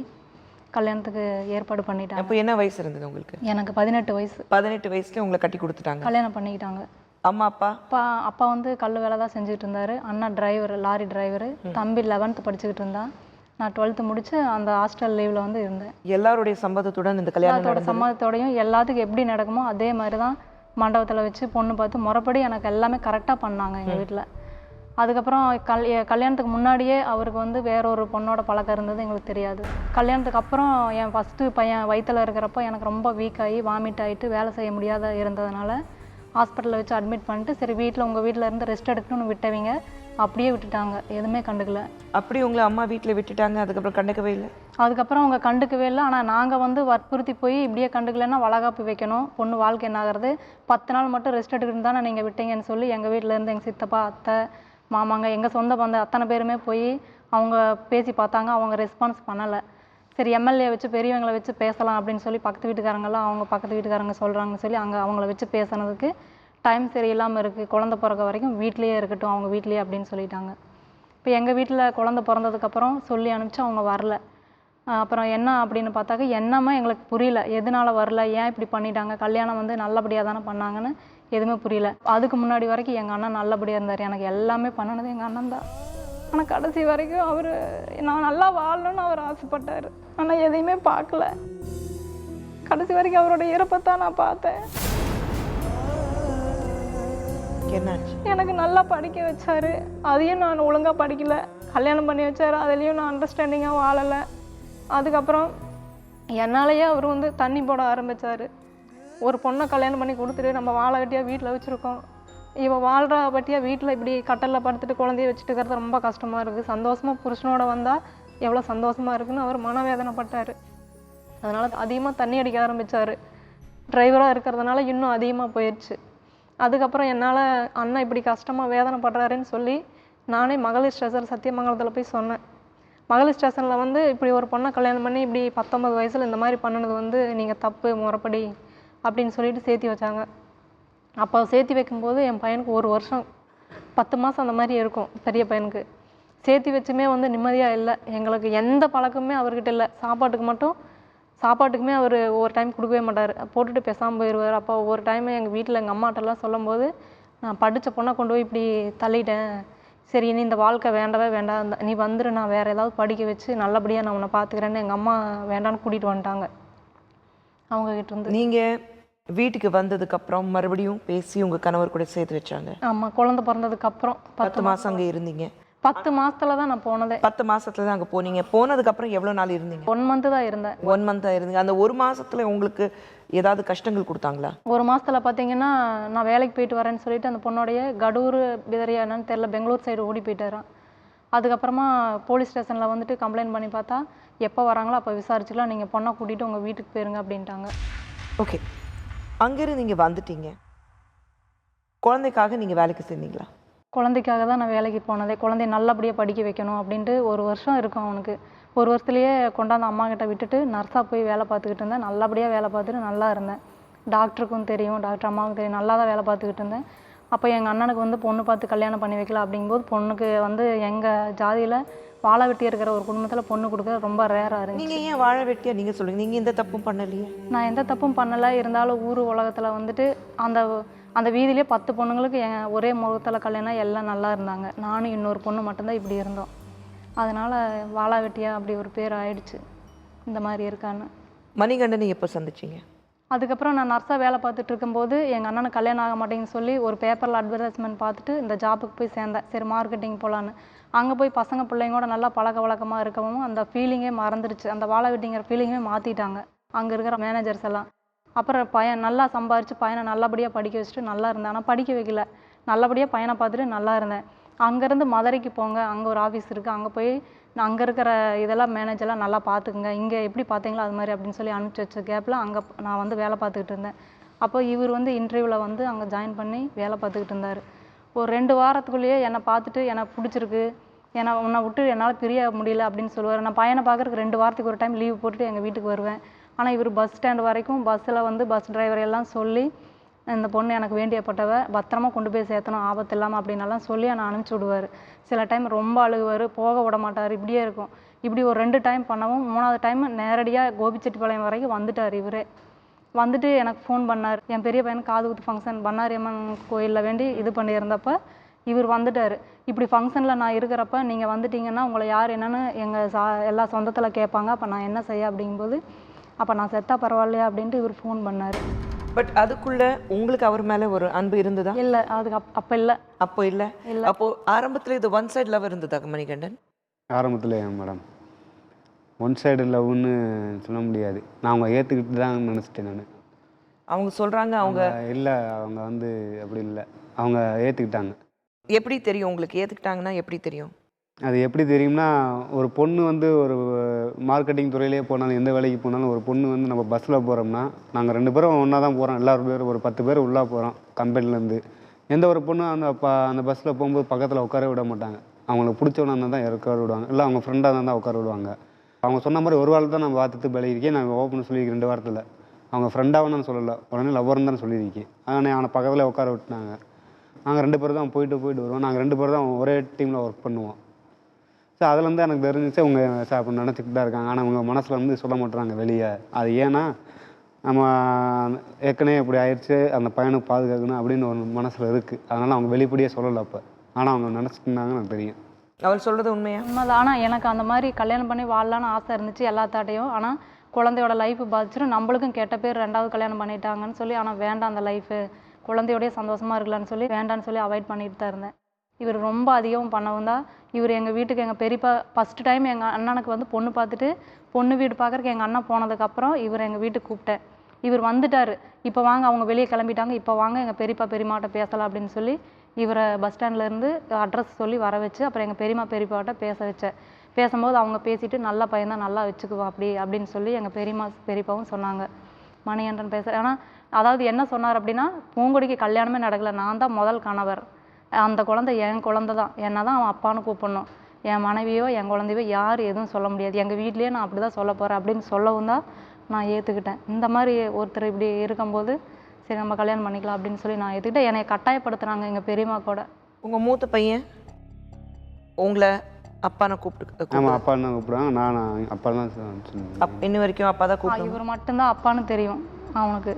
கல்யாணத்துக்கு ஏற்பாடு பண்ணிட்டாங்க. அப்போ என்ன வயசு இருந்தது உங்களுக்கு? எனக்கு 18 வயசு. 18 வயசுல உங்களை கட்டி கொடுத்துட்டாங்க. கல்யாணம் பண்ணிக்கிட்டாங்க. அம்மா அப்பா? அப்பா வந்து கல் வேலை தான் செஞ்சுட்டு இருந்தார். அண்ணா டிரைவர், லாரி டிரைவர். தம்பி 11th படிச்சுக்கிட்டு இருந்தான். நான் 12th முடிச்சு அந்த ஹாஸ்டல் லீவில் வந்து இருந்தேன். எல்லாருடைய சம்மதத்துடன் இந்த கல்யாணம் எல்லாத்தோட சம்மதத்தோடையும் எல்லாத்துக்கும் எப்படி நடக்குமோ அதே மாதிரி தான் மண்டபத்தில் வச்சு பொண்ணு பார்த்து முறைப்படி எனக்கு எல்லாமே கரெக்டாக பண்ணாங்க எங்கள் வீட்டில். அதுக்கப்புறம் கல்யாணத்துக்கு முன்னாடியே அவருக்கு வந்து வேற ஒரு பொண்ணோட பழக்கம் இருந்தது எங்களுக்கு தெரியாது. கல்யாணத்துக்கு அப்புறம் என் ஃபஸ்ட்டு பையன் வயிற்றில் இருக்கிறப்போ எனக்கு ரொம்ப வீக் ஆகி வாமிட் ஆகிட்டு வேலை செய்ய முடியாத இருந்ததுனால ஹாஸ்பிட்டலில் வச்சு அட்மிட் பண்ணிட்டு, சரி வீட்டில் உங்கள் வீட்டில் இருந்து ரெஸ்ட் எடுக்கணும்னு விட்டவங்க அப்படியே விட்டுட்டாங்க, எதுவுமே கண்டுக்கல. அப்படி உங்களை அம்மா வீட்டில் விட்டுட்டாங்க, அதுக்கப்புறம் கண்டுக்கவே இல்லை? அதுக்கப்புறம் அவங்க கண்டுக்கவே இல்லை. ஆனால் நாங்கள் வந்து வற்புறுத்தி போய் இப்படியே கண்டுக்கலைன்னா வளகாப்பு வைக்கணும், பொண்ணு வாழ்க்கை என்ன ஆகிறது, 10 நாள் மட்டும் ரெஸ்ட் எடுக்கணும் தானே நீங்கள் விட்டீங்கன்னு சொல்லி எங்கள் வீட்டில் இருந்து எங்கள் சித்தப்பா, அத்தை, மாமாங்க, எங்கள் சொந்த பந்தம் அத்தனை பேருமே போய் அவங்க பேசி பார்த்தாங்க. அவங்க ரெஸ்பான்ஸ் பண்ணலை. சரி எம்எல்ஏ வச்சு பெரியவங்களை வச்சு பேசலாம் அப்படின்னு சொல்லி பக்கத்து வீட்டுக்காரங்கெல்லாம் அவங்க பக்கத்து வீட்டுக்காரங்க சொல்கிறாங்கன்னு சொல்லி அங்கே அவங்கள வச்சு பேசுனதுக்கு டைம் சரியில்லாமல் இருக்குது, குழந்தை பிறக்க வரைக்கும் வீட்லேயே இருக்கட்டும் அவங்க வீட்லேயே அப்படின்னு சொல்லிட்டாங்க. இப்போ எங்கள் வீட்டில் குழந்தை பிறந்ததுக்கப்புறம் சொல்லி அனுப்பிச்சு அவங்க வரல. அப்புறம் என்ன அப்படின்னு பார்த்தாக்க என்னமா எங்களுக்கு புரியல, எதனால வரல, ஏன் இப்படி பண்ணிட்டாங்க, கல்யாணம் வந்து நல்லபடியாக தானே பண்ணாங்கன்னு எதுவுமே புரியல. அதுக்கு முன்னாடி வரைக்கும் எங்கள் அண்ணன் நல்லபடியாக இருந்தார். எனக்கு எல்லாமே பண்ணினது எங்கள் அண்ணன் தான். ஆனால் கடைசி வரைக்கும் அவர் நான் நல்லா வாழணும்னு அவர் ஆசைப்பட்டார். ஆனால் எதையுமே பார்க்கல. கடைசி வரைக்கும் அவரோட இறப்பை தான் நான் பார்த்தேன். என்னாச்சு? எனக்கு நல்லா படிக்க வச்சாரு, அதையும் நான் ஒழுங்காக படிக்கல. கல்யாணம் பண்ணி வச்சாரு, அதுலேயும் நான் அண்டர்ஸ்டாண்டிங்காக வாழலை. அதுக்கப்புறம் என்னாலேயே அவர் வந்து தண்ணி போட ஆரம்பித்தார். ஒரு பொண்ணை கல்யாணம் பண்ணி கொடுத்துட்டு நம்ம வாழை கட்டியாக வீட்டில் வச்சுருக்கோம், இவன் வாழ்கிற பட்டியாக வீட்டில் இப்படி கட்டலில் படுத்துட்டு குழந்தைய வச்சுட்டு இருக்கிறது ரொம்ப கஷ்டமாக இருக்குது. சந்தோஷமாக புருஷனோட வந்தால் எவ்வளோ சந்தோஷமாக இருக்குன்னு அவர் மனவேதனைப்பட்டார். அதனால் அதிகமாக தண்ணி அடிக்க ஆரம்பித்தார். டிரைவராக இருக்கிறதுனால இன்னும் அதிகமாக போயிடுச்சு. அதுக்கப்புறம் என்னால் அண்ணன் இப்படி கஷ்டமாக வேதனைப்படுறாருன்னு சொல்லி நானே மகளிர் ஸ்டேஷன் சத்தியமங்கலத்தில் போய் சொன்னேன். மகளிர் ஸ்டேஷனில் வந்து இப்படி ஒரு பொண்ணை கல்யாணம் பண்ணி இப்படி 19 வயசில் இந்த மாதிரி பண்ணினது வந்து நீங்கள் தப்பு, முறைப்படி அப்படின்னு சொல்லிட்டு சேர்த்தி வச்சாங்க. அப்போ சேர்த்தி வைக்கும்போது என் பையனுக்கு 1 வருஷம் 10 மாதம் அந்த மாதிரி இருக்கும். பெரிய பையனுக்கு சேர்த்தி வச்சுமே வந்து நிம்மதியாக இல்லை. எங்களுக்கு எந்த பழக்கமுமே அவர்கிட்ட இல்லை. சாப்பாட்டுக்குமே அவர் ஒரு டைம் கொடுக்கவே மாட்டார், போட்டுட்டு பேசாமல் போயிடுவார். அப்போ ஒவ்வொரு டைம் எங்கள் வீட்டில் எங்கள் அம்மாட்டெல்லாம் சொல்லும்போது நான் படித்த பொண்ணை கொண்டு போய் இப்படி தள்ளிட்டேன், சரி இனி இந்த வாழ்க்கை வேண்டவே வேண்டாம், நீ வந்துரு, நான் வேறு ஏதாவது படிக்க வச்சு நல்லபடியாக நான் உன்னை பார்த்துக்கிறேன்னு எங்கள் அம்மா வேண்டான்னு கூட்டிகிட்டு வந்துட்டாங்க அவங்ககிட்ட இருந்து. நீங்கள் வீட்டுக்கு வந்ததுக்கப்புறம் மறுபடியும் பேசி உங்கள் கணவர் கூட சேர்த்து வச்சாங்க? ஆமாம், குழந்தை பிறந்ததுக்கப்புறம் 10 மாதம் அங்கே இருந்தீங்க? 10 மாதத்துல தான் நான் போனதே. 10 மாசத்துல தான் அங்கே போனீங்க. போனதுக்கப்புறம் எவ்வளோ நாள் இருந்தீங்க? 1 மந்த் தான் இருந்தேன். 1 மந்த் தான் இருந்தீங்க. அந்த 1 மாசத்துல உங்களுக்கு ஏதாவது கஷ்டங்கள் கொடுத்தாங்களா? 1 மாதத்தில் பார்த்தீங்கன்னா நான் வேலைக்கு போயிட்டு வரேன்னு சொல்லிட்டு அந்த பொண்ணோடைய கடூர் பிதரியா என்னன்னு தெரியல, பெங்களூர் சைடு ஓடி போயிட்டாரான். அதுக்கப்புறமா போலீஸ் ஸ்டேஷனில் வந்துட்டு கம்ப்ளைண்ட் பண்ணி பார்த்தா எப்போ வராங்களோ அப்போ விசாரிச்சுக்கலாம், நீங்கள் பொண்ணை கூட்டிகிட்டு உங்கள் வீட்டுக்கு போயிருங்க அப்படின்ட்டாங்க. ஓகே, அங்கேருந்து நீங்கள் வந்துட்டீங்க. குழந்தைக்காக நீங்கள் வேலைக்கு சேர்ந்தீங்களா? குழந்தைக்காக தான் நான் வேலைக்கு போனதே. குழந்தைய நல்லபடியாக படிக்க வைக்கணும் அப்படின்ட்டு 1 வருஷம் இருக்கும் அவனுக்கு. 1 வருஷத்துலேயே கொண்டாந்து அம்மா கிட்ட விட்டுட்டு நர்ஸாக போய் வேலை பார்த்துக்கிட்டு இருந்தேன். நல்லபடியாக வேலை பார்த்துட்டு நல்லா இருந்தேன். டாக்டருக்கும் தெரியும், டாக்டர் அம்மாவுக்கும் தெரியும், நல்லா தான் வேலை பார்த்துக்கிட்டு இருந்தேன். அப்போ எங்கள் அண்ணனுக்கு வந்து பொண்ணு பார்த்து கல்யாணம் பண்ணி வைக்கலாம் அப்படிங்கும்போது பொண்ணுக்கு வந்து எங்கள் ஜாதியில் வாழை வெட்டி இருக்கிற ஒரு குடும்பத்தில் பொண்ணு கொடுக்க ரொம்ப ரேராக இருந்துச்சு. நீங்கள் ஏன் வாழை வெட்டியா நீங்கள் சொல்லுங்கள்? நீங்கள் எந்த தப்பும் பண்ணலையே? நான் எந்த தப்பும் பண்ணலை. இருந்தாலும் ஊர் உலகத்தில் வந்துட்டு அந்த வீதியிலே 10 பொண்ணுங்களுக்கு ஒரே முகத்தில் கல்யாணம் எல்லாம் நல்லா இருந்தாங்க. நானும் இன்னொரு பொண்ணு மட்டும்தான் இப்படி இருந்தோம். அதனால் வாழா வெட்டியா அப்படி ஒரு பேர் ஆயிடுச்சு இந்த மாதிரி இருக்கான்னு. மணிகண்டனை எப்போ சந்திச்சிங்க? அதுக்கப்புறம் நான் நர்ஸாக வேலை பார்த்துட்டு இருக்கும்போது எங்கள் அண்ணனுக்கு கல்யாணம் ஆக மாட்டேங்குன்னு சொல்லி ஒரு பேப்பரில் அட்வர்டைஸ்மெண்ட் பார்த்துட்டு இந்த ஜாப்புக்கு போய் சேர்ந்தேன். சரி மார்க்கெட்டிங் போகலான்னு. அங்கே போய் பசங்க பிள்ளைங்களோட நல்லா பழக்க வழக்கமாக இருக்கவும் அந்த ஃபீலிங்கே மறந்துடுச்சு. அந்த வாழை வெட்டிங்கிற ஃபீலிங்கே மாற்றிட்டாங்க அங்கே இருக்கிற மேனேஜர்ஸ் எல்லாம். அப்புறம் பையன் நல்லா சம்பாரித்து பையனை நல்லபடியாக படிக்க வச்சுட்டு நல்லா இருந்தேன். ஆனால் படிக்க வைக்கல, நல்லபடியாக பையனை பார்த்துட்டு நல்லா இருந்தேன். அங்கேருந்து மதுரைக்கு போங்க, அங்கே ஒரு ஆஃபீஸ் இருக்குது, அங்கே போய் நான் அங்கே இருக்கிற இதெல்லாம் மேனேஜர்லாம் நல்லா பார்த்துக்குங்க, இங்கே எப்படி பார்த்தீங்களோ அது மாதிரி அப்படின்னு சொல்லி அனுப்பிச்சி வச்ச கேப்பில் அங்கே நான் வந்து வேலை பார்த்துக்கிட்டு இருந்தேன். அப்போ இவர் வந்து இன்டர்வியூவில் வந்து அங்கே ஜாயின் பண்ணி வேலை பார்த்துக்கிட்டு இருந்தார். ஒரு 2 வாரத்துக்குள்ளேயே என்னை பார்த்துட்டு எனக்கு பிடிச்சிருக்கு, உன்னை விட்டு என்னால் பிரிய முடியல அப்படின்னு சொல்லுவார். நான் பையனை பார்க்குறதுக்கு 2 வாரத்துக்கு ஒரு டைம் லீவ் போட்டுட்டு எங்கள் வீட்டுக்கு வருவேன். ஆனால் இவர் பஸ் ஸ்டாண்ட் வரைக்கும் பஸ்ஸில் வந்து பஸ் டிரைவர் எல்லாம் சொல்லி, இந்த பொண்ணு எனக்கு வேண்டியப்பட்டவ, பத்திரமா கொண்டு போய் சேர்த்தணும், ஆபத்து இல்லாமல் அப்படின்னெல்லாம் சொல்லி என்னை அனுப்பிச்சி விடுவார். சில டைம் ரொம்ப அழுகுவார், போக விட மாட்டார், இப்படியே இருக்கும். இப்படி ஒரு 2 டைம் பண்ணவும் 3வது டைம் நேரடியாக கோபிச்செட்டிப்பாளையம் வரைக்கும் வந்துட்டார் இவரே. வந்துட்டு எனக்கு ஃபோன் பண்ணார். என் பெரிய பையனுக்கு காது குத்து ஃபங்க்ஷன் பண்ணாரியம்மன் கோயிலில் வேண்டி இது பண்ணியிருந்தப்ப இவர் வந்துட்டார். இப்படி ஃபங்க்ஷனில் நான் இருக்கிறப்ப நீங்கள் வந்துட்டீங்கன்னா உங்களை யார் என்னன்னு எங்கள் எல்லா சொந்தத்தில் கேட்பாங்க, அப்போ நான் என்ன செய்ய அப்படிங்கும்போது, அப்போ நான் செத்தா பரவாயில்லையா அப்படின்ட்டு இவர் ஃபோன் பண்ணார். பட் அதுக்குள்ள உங்களுக்கு அவர் மேல ஒரு அன்பு இருந்ததா? இல்லை, அதுக்கு அப்போ இல்லை. அப்போ இல்ல. அப்போ ஆரம்பத்துல இது ஒன் சைடு லவ் இருந்ததா மணிகண்டன்? ஆரம்பத்தில் மேடம் ஒன் சைடு லவ்னு சொல்ல முடியாது. நான் அவங்க ஏற்றுக்கிட்டு தான் நினச்சிட்டேன் நான். அவங்க சொல்றாங்க அவங்க இல்லை, அவங்க வந்து அப்படி இல்லை, அவங்க ஏற்றுக்கிட்டாங்க. எப்படி தெரியும் உங்களுக்கு? ஏத்துக்கிட்டாங்கன்னா எப்படி தெரியும்? அது எப்படி தெரியும்னா, ஒரு பொண்ணு வந்து ஒரு மார்க்கெட்டிங் துறையிலே போனாலும், எந்த வேலைக்கு போனாலும், ஒரு பொண்ணு வந்து நம்ம பஸ்ஸில் போகிறோம்னா, நாங்கள் 2 பேரும் ஒன்றா தான் போகிறோம், எல்லாரும் பேரும் ஒரு 10 பேர் உள்ளே போகிறோம் கம்பெனிலேருந்து. எந்த ஒரு பொண்ணும் அந்த பஸ்ஸில் போகும்போது பக்கத்தில் உட்கார விட மாட்டாங்க. அவங்களுக்கு பிடிச்சவனா இருந்தால் தான் உட்கார விடுவாங்க, இல்லை அவங்க ஃப்ரெண்டாக இருந்தால் தான் உட்கார விடுவாங்க. அவங்க சொன்ன மாதிரி ஒரு வாரத்தை நான் பார்த்துட்டு பழகிருக்கேன். நான் ஓப்பன் சொல்லியிருக்கேன் 2 வாரத்தில். அவங்க ஃப்ரெண்டாகனு சொல்லலை, உடனே லவ்வர்னு தான் சொல்லியிருக்கேன். ஆனால் அவனை பக்கத்தில் உட்கார விட்டுனாங்க. நாங்கள் 2 பேர் தான் போயிட்டு வருவோம். நாங்கள் 2 பேர் தான் ஒரே டீமில் ஒர்க் பண்ணுவோம். ஸோ அதுலேருந்து எனக்கு தெரிஞ்சிச்சு அவங்க அப்படி நினச்சிக்கிட்டு தான் இருக்காங்க. ஆனால் அவங்க மனசில் வந்து சொல்ல மாட்டுறாங்க வெளியே. அது ஏன்னா நம்ம ஏற்கனவே இப்படி ஆயிடுச்சு, அந்த பையனுக்கு பாதுகாக்கணும் அப்படின்னு ஒரு மனசில் இருக்குது. அதனால் அவங்க வெளிப்படையே சொல்லலை அப்போ. ஆனால் அவங்க நினச்சிட்டு இருந்தாங்கன்னு எனக்கு தெரியும். அவள் சொல்றது உண்மையா? உண்மைதான். ஆனால் எனக்கு அந்த மாதிரி கல்யாணம் பண்ணி வாழலான்னு ஆசை இருந்துச்சு எல்லாத்தாட்டையும். ஆனால் குழந்தையோட லைஃப் பாதிச்சிடும், நம்மளுக்கும் கெட்ட பேர், 2வது கல்யாணம் பண்ணிட்டாங்கன்னு சொல்லி. ஆனால் வேண்டாம், அந்த லைஃபு குழந்தையோடய சந்தோஷமாக இருக்கலான்னு சொல்லி வேண்டான்னு சொல்லி அவாய்ட் பண்ணிட்டு தான் இருந்தேன். இவர் ரொம்ப அதிகம் பண்ணவும் தான் இவர் எங்கள் வீட்டுக்கு, எங்கள் பெரியப்பா ஃபஸ்ட்டு டைம் எங்கள் அண்ணனுக்கு வந்து பொண்ணு பார்த்துட்டு, பொண்ணு வீடு பார்க்குறக்கு எங்கள் அண்ணன் போனதுக்கப்புறம் இவர் எங்கள் வீட்டுக்கு கூப்பிட்டேன். இவர் வந்துட்டார். இப்போ வாங்க, அவங்க வெளியே கிளம்பிட்டாங்க, இப்போ வாங்க எங்கள் பெரியப்பா பெரியம்மாட்ட பேசலாம் அப்படின்னு சொல்லி இவரை பஸ் ஸ்டாண்ட்லேருந்து அட்ரஸ் சொல்லி வர வச்சு, அப்புறம் எங்கள் பெரியம்மா பெரியப்பாட்ட பேச வச்சேன். பேசும்போது அவங்க பேசிட்டு நல்ல பையன்தான், நல்லா வச்சுக்குவா அப்படின்னு சொல்லி எங்கள் பெரியப்பாவும் சொன்னாங்க. மணிகண்டன் ஆனால் அதாவது என்ன சொன்னார் அப்படின்னா, பூங்கொடிக்கு கல்யாணமே நடக்கலை, நான் தான் முதல் கணவர், அந்த குழந்தை என் குழந்தை தான், என்ன தான் அவன் அப்பான்னு கூப்பிடணும், என் மனைவியோ என் குழந்தையோ யாரும் எதுவும் சொல்ல முடியாது, எங்கள் வீட்லேயே நான் அப்படி தான் சொல்ல போகிறேன் அப்படின்னு சொல்லவும் தான் நான் ஏற்றுக்கிட்டேன். இந்த மாதிரி ஒருத்தர் இப்படி இருக்கும்போது சரி நம்ம கல்யாணம் பண்ணிக்கலாம் அப்படின்னு சொல்லி நான் ஏற்றுக்கிட்டேன். என்னை கட்டாயப்படுத்துனாங்க எங்கள் பெரியம்மா கூட. உங்கள் மூத்த பையன் உங்களை அப்பானை கூப்பிட்டு? ஆமாம், அப்பான்னு கூப்பிடுவாங்க. நான் அப்பா தான் சொன்னேன். இன்ன வரைக்கும் அப்பா தான் கூப்பிடுவாங்க. இவர் மட்டும்தான் அப்பான்னு தெரியும் அவனுக்கு.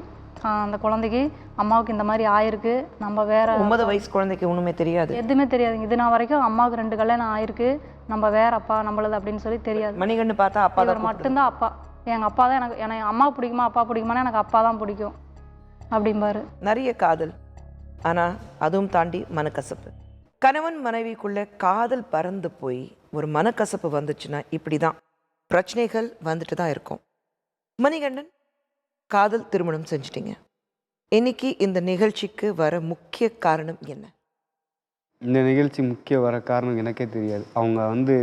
அந்த குழந்தைக்கு அம்மாவுக்கு இந்த மாதிரி ஆயிருக்கு, நம்ம வேற 9 வயசு குழந்தைக்கு ஒன்றுமே தெரியாது, எதுவுமே தெரியாதுங்க. இது நான் வரைக்கும் அம்மாவுக்கு 2 கல்யாணம் ஆயிருக்கு, நம்ம வேற அப்பா நம்மளது அப்படின்னு சொல்லி தெரியாது. மணிகண்டு பார்த்தா அப்பா தான் மட்டும்தான் அப்பா. எங்கள் அப்பா தான் எனக்கு அம்மா பிடிக்குமா அப்பா பிடிக்குமானா எனக்கு அப்பா தான் பிடிக்கும் அப்படிம்பாரு. நிறைய காதல், ஆனால் அதுவும் தாண்டி மனக்கசப்பு. கணவன் மனைவிக்குள்ள காதல் பறந்து போய் ஒரு மனக்கசப்பு வந்துச்சுன்னா இப்படி தான் பிரச்சனைகள் வந்துட்டு தான் இருக்கும். மணிகண்டன், காதல் திருமணம் செஞ்சிட்டீங்க. இன்னைக்கு இந்த நிகழ்ச்சிக்கு வர முக்கிய காரணம் என்ன? இந்த நிகழ்ச்சி முக்கிய வர காரணம் எனக்கே தெரியாது. அவங்க வந்து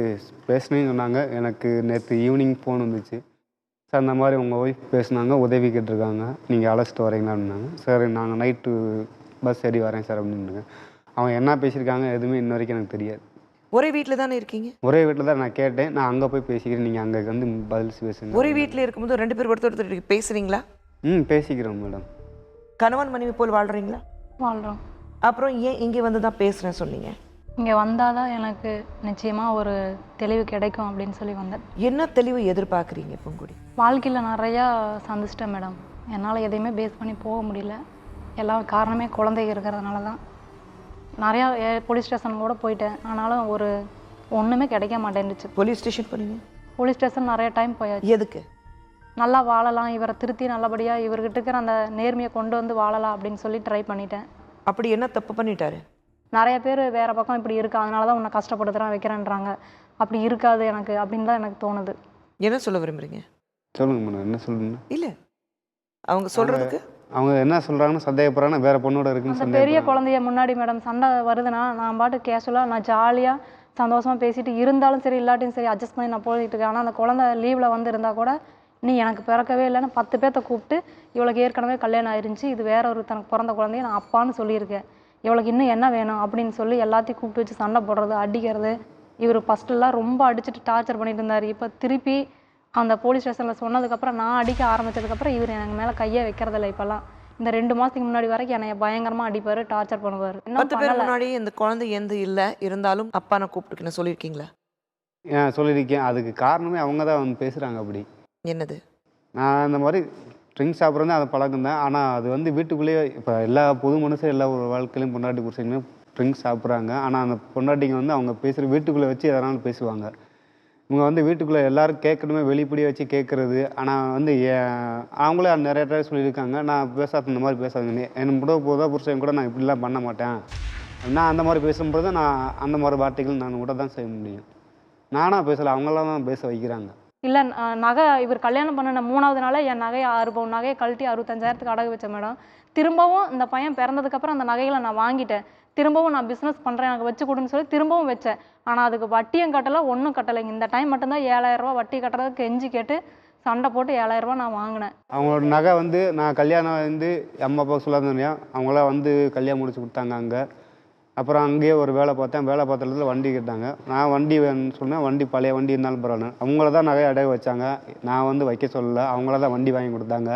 பேசினேன்னு சொன்னாங்க. எனக்கு நேற்று ஈவினிங் ஃபோன் வந்துச்சு. சார் இந்த மாதிரி உங்கள் ஒய்ஃப் பேசுனாங்க, உதவி கேட்டிருக்காங்க, நீங்கள் அழைச்சிட்டு வரீங்களான்னாங்க. சார் நாங்கள் நைட்டு பஸ் ஏறி வரேன் சார் அப்படின்னுங்க. அவங்க என்ன பேசியிருக்காங்க எதுவுமே இன்ன வரைக்கும் எனக்கு தெரியாது. ஒரே வீட்டில் தானே இருக்கீங்க? ஒரே வீட்டில் தான். நான் கேட்டேன், நான் அங்கே போய் பேசிக்கிறேன், நீங்கள் அங்கே வந்து பதில் பேசுங்க. ஒரே வீட்டில் இருக்கும்போது 2 பேர் ஒருத்தர் பேசுறீங்களா? பேசிக்கிறோம் மேடம். கணவன் மனைவி போல் வாழ்கிறீங்களா? வாழ்கிறோம். அப்புறம் ஏன் இங்கே வந்து தான் பேசுகிறேன் சொன்னீங்க? இங்கே வந்தால் தான் எனக்கு நிச்சயமாக ஒரு தெளிவு கிடைக்கும் அப்படின்னு சொல்லி வந்தேன். என்ன தெளிவு எதிர்பார்க்குறீங்க பூங்குடி? வாழ்க்கையில் நிறையா சந்திச்சிட்டேன் மேடம். என்னால் எதையுமே பேஸ் பண்ணி போக முடியல. எல்லாம் காரணமே குழந்தைங்க இருக்கிறதுனால தான். நிறையா போலீஸ் ஸ்டேஷன் கூட போயிட்டேன், ஆனாலும் ஒன்றுமே கிடைக்க மாட்டேன்டுச்சு. போலீஸ் ஸ்டேஷன் போனீங்க? போலீஸ் ஸ்டேஷன் நிறைய டைம் போயாச்சு. எதுக்கு? நல்லா வாழலாம், இவரை திருத்தி நல்லபடியாக இவர்கிட்ட இருக்கிற அந்த நேர்மையை கொண்டு வந்து வாழலாம் அப்படின்னு சொல்லி ட்ரை பண்ணிட்டேன். அப்படி என்ன தப்பு பண்ணிட்டாரு? நிறைய பேர் வேறு பக்கம் இப்படி இருக்கா, அதனால தான் உன்னை கஷ்டப்படுத்துகிறேன் வைக்கிறேன்றாங்க. அப்படி இருக்காது எனக்கு அப்படின்னு தான் எனக்கு தோணுது. என்ன சொல்ல விரும்புகிறீங்க? சொல்லுங்க மேடம், என்ன சொல்லுங்க? இல்லை, அவங்க சொல்கிறதுக்கு அவங்க என்ன சொல்கிறாங்கன்னு சந்தேகப்படுறாங்கன்னா வேறு பொண்ணோட இருக்குன்னு அந்த பெரிய குழந்தைய முன்னாடி மேடம் சண்டை வருதுன்னா நான் பாட்டு கேஷுவலாக நான் ஜாலியாக சந்தோஷமாக பேசிட்டு இருந்தாலும் சரி இல்லாட்டியும் சரி அட்ஜஸ்ட் பண்ணி நான் போயிட்டு இருக்கேன். ஆனால் அந்த குழந்தை லீவில் வந்து இருந்தால் கூட நீ எனக்கு பிறக்கவே இல்லைன்னு 10 பேர்த்த கூப்பிட்டு இவளுக்கு ஏற்கனவே கல்யாணம் ஆயிருந்துச்சு, இது வேற ஒரு தனக்கு பிறந்த குழந்தைய நான் அப்பான்னு சொல்லியிருக்கேன். இவளுக்கு இன்னும் என்ன வேணும் அப்படின்னு சொல்லி எல்லாத்தையும் கூப்பிட்டு வச்சு சண்டை போடுறது, அடிக்கிறது. இவர் ஃபஸ்ட்டெல்லாம் ரொம்ப அடிச்சுட்டு டார்ச்சர் பண்ணிட்டு இருந்தார். இப்போ திருப்பி அந்த போலீஸ் ஸ்டேஷனில் சொன்னதுக்கப்புறம் நான் அடிக்க ஆரம்பித்ததுக்கப்புறம் இவர் எனக்கு மேலே கையை வைக்கிறதில்ல. இப்போல்லாம் இந்த 2 மாதத்துக்கு முன்னாடி வரைக்கும் என்னை பயங்கரமாக அடிப்பார், டார்ச்சர் பண்ணுவார். 10 பேர் முன்னாடி இந்த குழந்தை எந்த இல்லை இருந்தாலும் அப்பா நான் கூப்பிட்டுக்கின்னு சொல்லியிருக்கீங்களா? சொல்லியிருக்கேன். அதுக்கு காரணமே அவங்க தான் வந்து பேசுகிறாங்க அப்படி. என்னது? நான் இந்த மாதிரி ட்ரிங்க்ஸ் சாப்பிட்றது அது பழக்கம் தான். ஆனால் அது வந்து வீட்டுக்குள்ளேயே இப்போ எல்லா பொது மனுஷன் எல்லா ஒரு வாழ்க்கையிலையும் பொண்டாட்டி புருஷங்களும் ட்ரிங்க்ஸ் சாப்பிட்றாங்க. ஆனால் அந்த பொண்டாட்டிங்க வந்து அவங்க பேசுகிற வீட்டுக்குள்ளே வச்சு எதனாலும் பேசுவாங்க. இவங்க வந்து வீட்டுக்குள்ளே எல்லோரும் கேட்கணுமே வெளிப்படையாக வச்சு கேட்குறது. ஆனால் வந்து அவங்களே நிறைய டைம் சொல்லியிருக்காங்க, நான் பேசாத இந்த மாதிரி பேசாதுங்க, என் கூட போதா புருஷன் கூட நான் இப்படிலாம் பண்ண மாட்டேன். நான் அந்த மாதிரி பேசும்போது நான் அந்த மாதிரி வார்த்தைகள் நான் கூட தான் செய்ய முடியும். நானாக பேசலை, அவங்களாம் தான் பேச வைக்கிறாங்க. இல்லை, நகை இவர் கல்யாணம் பண்ணின 3வது நாளே என் நகையை 6 பவுன் நகையை கழட்டி 65,000க்கு அடகு வச்சேன் மேடம். திரும்பவும் இந்த பையன் பிறந்ததுக்கப்புறம் அந்த நகைகளை நான் வாங்கிட்டேன். திரும்பவும் நான் பிஸ்னஸ் பண்ணுறேன், எனக்கு வச்சு கொடுன்னு சொல்லி திரும்பவும் வச்சேன். ஆனால் அதுக்கு வட்டியும் கட்டலை, ஒன்றும் கட்டலைங்க. இந்த டைம் மட்டும்தான் 7,000 ரூபா வட்டி கட்டுறதுக்கு கெஞ்சி கேட்டு சண்டை போட்டு 7,000 ரூபா நான் வாங்கினேன். அவங்களோட நகை வந்து நான் கல்யாணம் வந்து அம்மா அப்பா சொல்லாதீங்க, அவங்களாம் வந்து கல்யாணம் முடிச்சு கொடுத்தாங்க அங்கே. அப்புறம் அங்கேயே ஒரு வேலை பார்த்தேன். வேலை பார்த்த இடத்துல வண்டி கேட்டாங்க. நான் வண்டி வேணும்னு சொன்னேன். வண்டி பழைய வண்டி இருந்தாலும் பரவாயில்ல. அவங்கள தான் நகையை அடகு வச்சாங்க, நான் வந்து வைக்க சொல்லலை. அவங்கள தான் வண்டி வாங்கி கொடுத்தாங்க.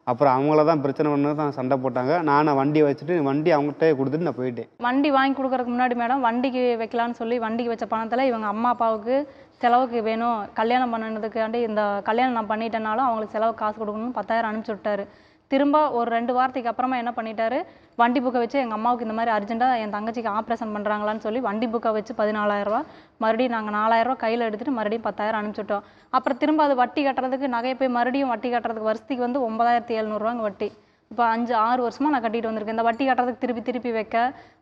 அப்புறம் அவங்கள தான் பிரச்சனை பண்ணி தான் சண்டை போட்டாங்க. நான் வண்டியை வச்சுட்டு வண்டி அவங்ககிட்டே கொடுத்துட்டு நான் போயிட்டேன். வண்டி வாங்கி கொடுக்கறதுக்கு முன்னாடி மேடம் வண்டிக்கு வைக்கலான்னு சொல்லி வண்டிக்கு வச்ச பணத்தில் இவங்க அம்மா அப்பாவுக்கு செலவுக்கு வேணும், கல்யாணம் பண்ணதுக்காண்டி இந்த கல்யாணம் நான் பண்ணிட்டேனாலும் அவங்களுக்கு செலவு காசு கொடுக்கணும்னு 10,000 அனுப்பிச்சி விட்டாரு. திரும்ப ஒரு 2 வாரத்துக்கு அப்புறமா என்ன பண்ணிட்டாரு, வண்டி புக்கை வச்சு எங்கள் அம்மாவுக்கு இந்த மாதிரி அர்ஜென்ட்டாக என் தங்கச்சிக்கு ஆப்ரேஷன் பண்ணுறாங்களான்னு சொல்லி வண்டி புக்கை வச்சு 14,000 ரூபா, மறுபடியும் நாங்கள் 4,000 ரூபா கையில் எடுத்துகிட்டு மறுபடியும் 10,000 அனுப்பிச்சுட்டோம். அப்புறம் திரும்ப அது வட்டி கட்டுறதுக்கு நகையை போய் மறுபடியும் வட்டி கட்டுறதுக்கு வருஷத்துக்கு வந்து 9,700 ரூபாங்க வட்டி. இப்போ 5-6 வருஷமாக நான் கட்டிட்டு வந்திருக்கேன். இந்த வட்டி கட்டுறதுக்கு திருப்பி வைக்க,